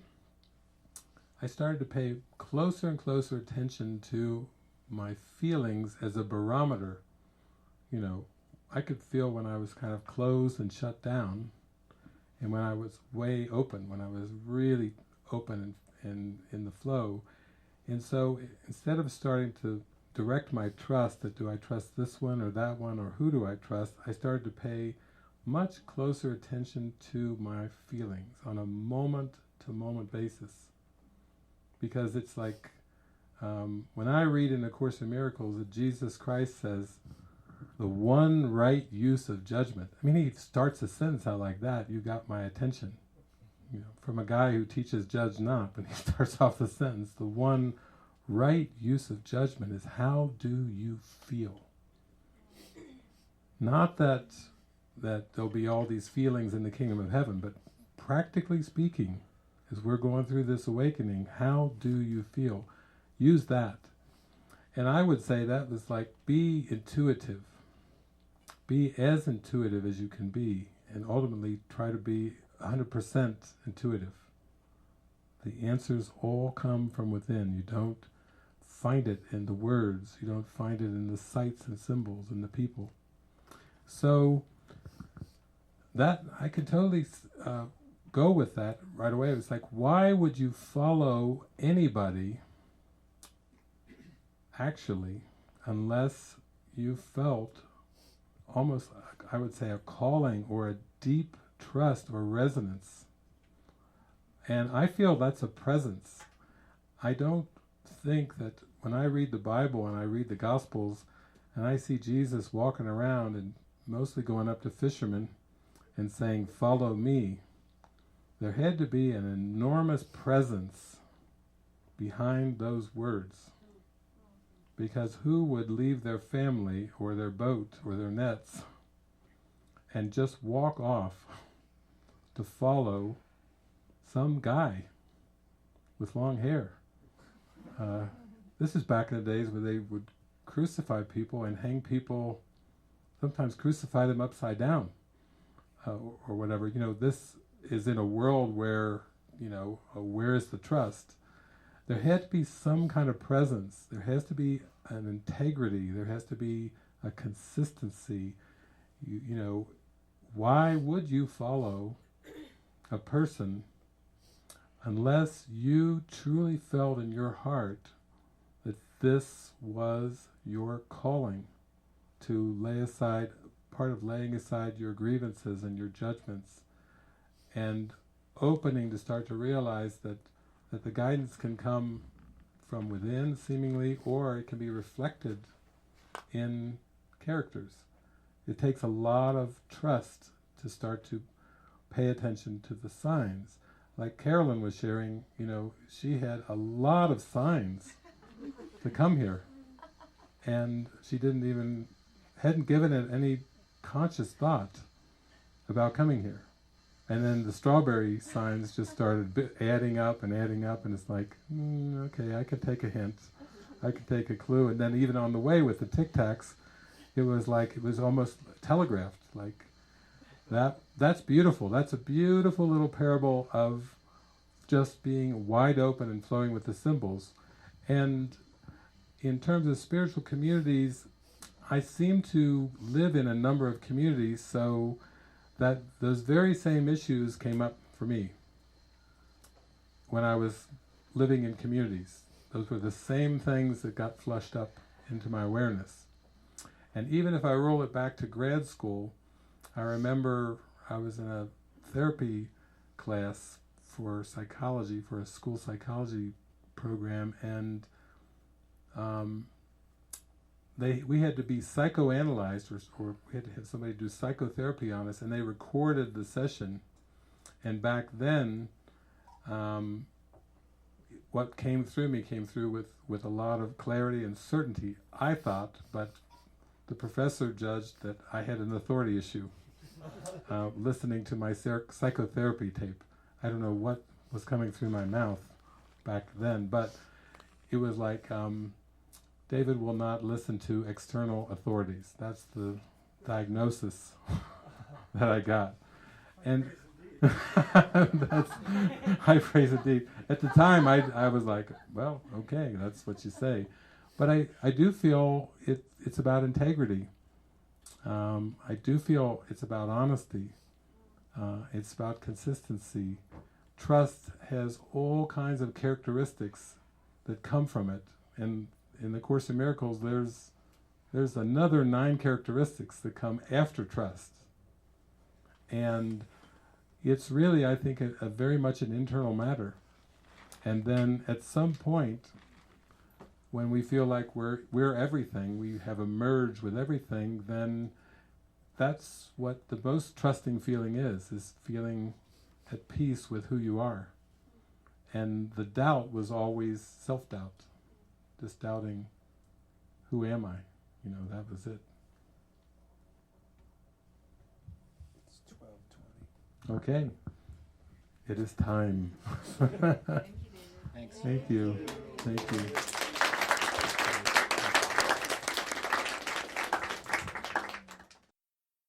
I started to pay closer and closer attention to my feelings as a barometer. I could feel when I was kind of closed and shut down, and when I was way open, when I was really open and in the flow. And so instead of starting to direct my trust, that do I trust this one or that one, or who do I trust, I started to pay much closer attention to my feelings on a moment-to-moment basis. Because it's like, when I read in A Course in Miracles that Jesus Christ says, the one right use of judgment. I mean, he starts a sentence out like that, you got my attention. You know, from a guy who teaches judge not, but he starts off the sentence, the one right use of judgment is how do you feel? Not that there'll be all these feelings in the kingdom of heaven, but practically speaking, as we're going through this awakening, how do you feel? Use that. And I would say that was like, be intuitive. Be as intuitive as you can be, and ultimately try to be 100% intuitive. The answers all come from within. You don't find it in the words. You don't find it in the sights and symbols and the people. So that, I can totally go with that right away. It's like, why would you follow anybody, actually, unless you felt almost, I would say, a calling or a deep trust or resonance? And I feel that's a presence. I don't think that when I read the Bible and I read the Gospels and I see Jesus walking around and mostly going up to fishermen and saying, follow me, there had to be an enormous presence behind those words. Because who would leave their family or their boat or their nets and just walk off to follow some guy with long hair? This is back in the days where they would crucify people and hang people, sometimes crucify them upside down, or whatever. You know, this is in a world where, you know, where is the trust? There had to be some kind of presence. There has to be an integrity. There has to be a consistency. You know, why would you follow a person unless you truly felt in your heart that this was your calling, to lay aside, part of laying aside your grievances and your judgments, and opening to start to realize that the guidance can come from within, seemingly, or it can be reflected in characters. It takes a lot of trust to start to pay attention to the signs. Like Carolyn was sharing, you know, she had a lot of signs to come here, and she hadn't given it any conscious thought about coming here. And then the strawberry signs just started adding up, and it's like, okay, I could take a hint, I could take a clue. And then even on the way with the Tic Tacs, it was almost telegraphed, like, that's beautiful. That's a beautiful little parable of just being wide open and flowing with the symbols. And in terms of spiritual communities, I seem to live in a number of communities, so that those very same issues came up for me when I was living in communities. Those were the same things that got flushed up into my awareness. And even if I roll it back to grad school, I remember I was in a therapy class for psychology, for a school psychology program, and we had to be psychoanalyzed, or we had to have somebody do psychotherapy on us, and they recorded the session. And back then, what came through with a lot of clarity and certainty, I thought, but the professor judged that I had an authority issue listening to my psychotherapy tape. I don't know what was coming through my mouth back then, but it was like, David will not listen to external authorities. That's the diagnosis that I got. And that's high praise indeed. At the time, I was like, well, okay, that's what you say. But I do feel it's about integrity. I do feel it's about honesty. It's about consistency. Trust has all kinds of characteristics that come from it. And in the Course in Miracles, there's another 9 characteristics that come after trust. And it's really, I think, a very much an internal matter. And then at some point, when we feel like we're everything, we have a merge with everything, then that's what the most trusting feeling is feeling at peace with who you are. And the doubt was always self-doubt, just doubting, who am I? That was it. It's 12:20. Okay. It is time. Thanks. Thank you. Thank you.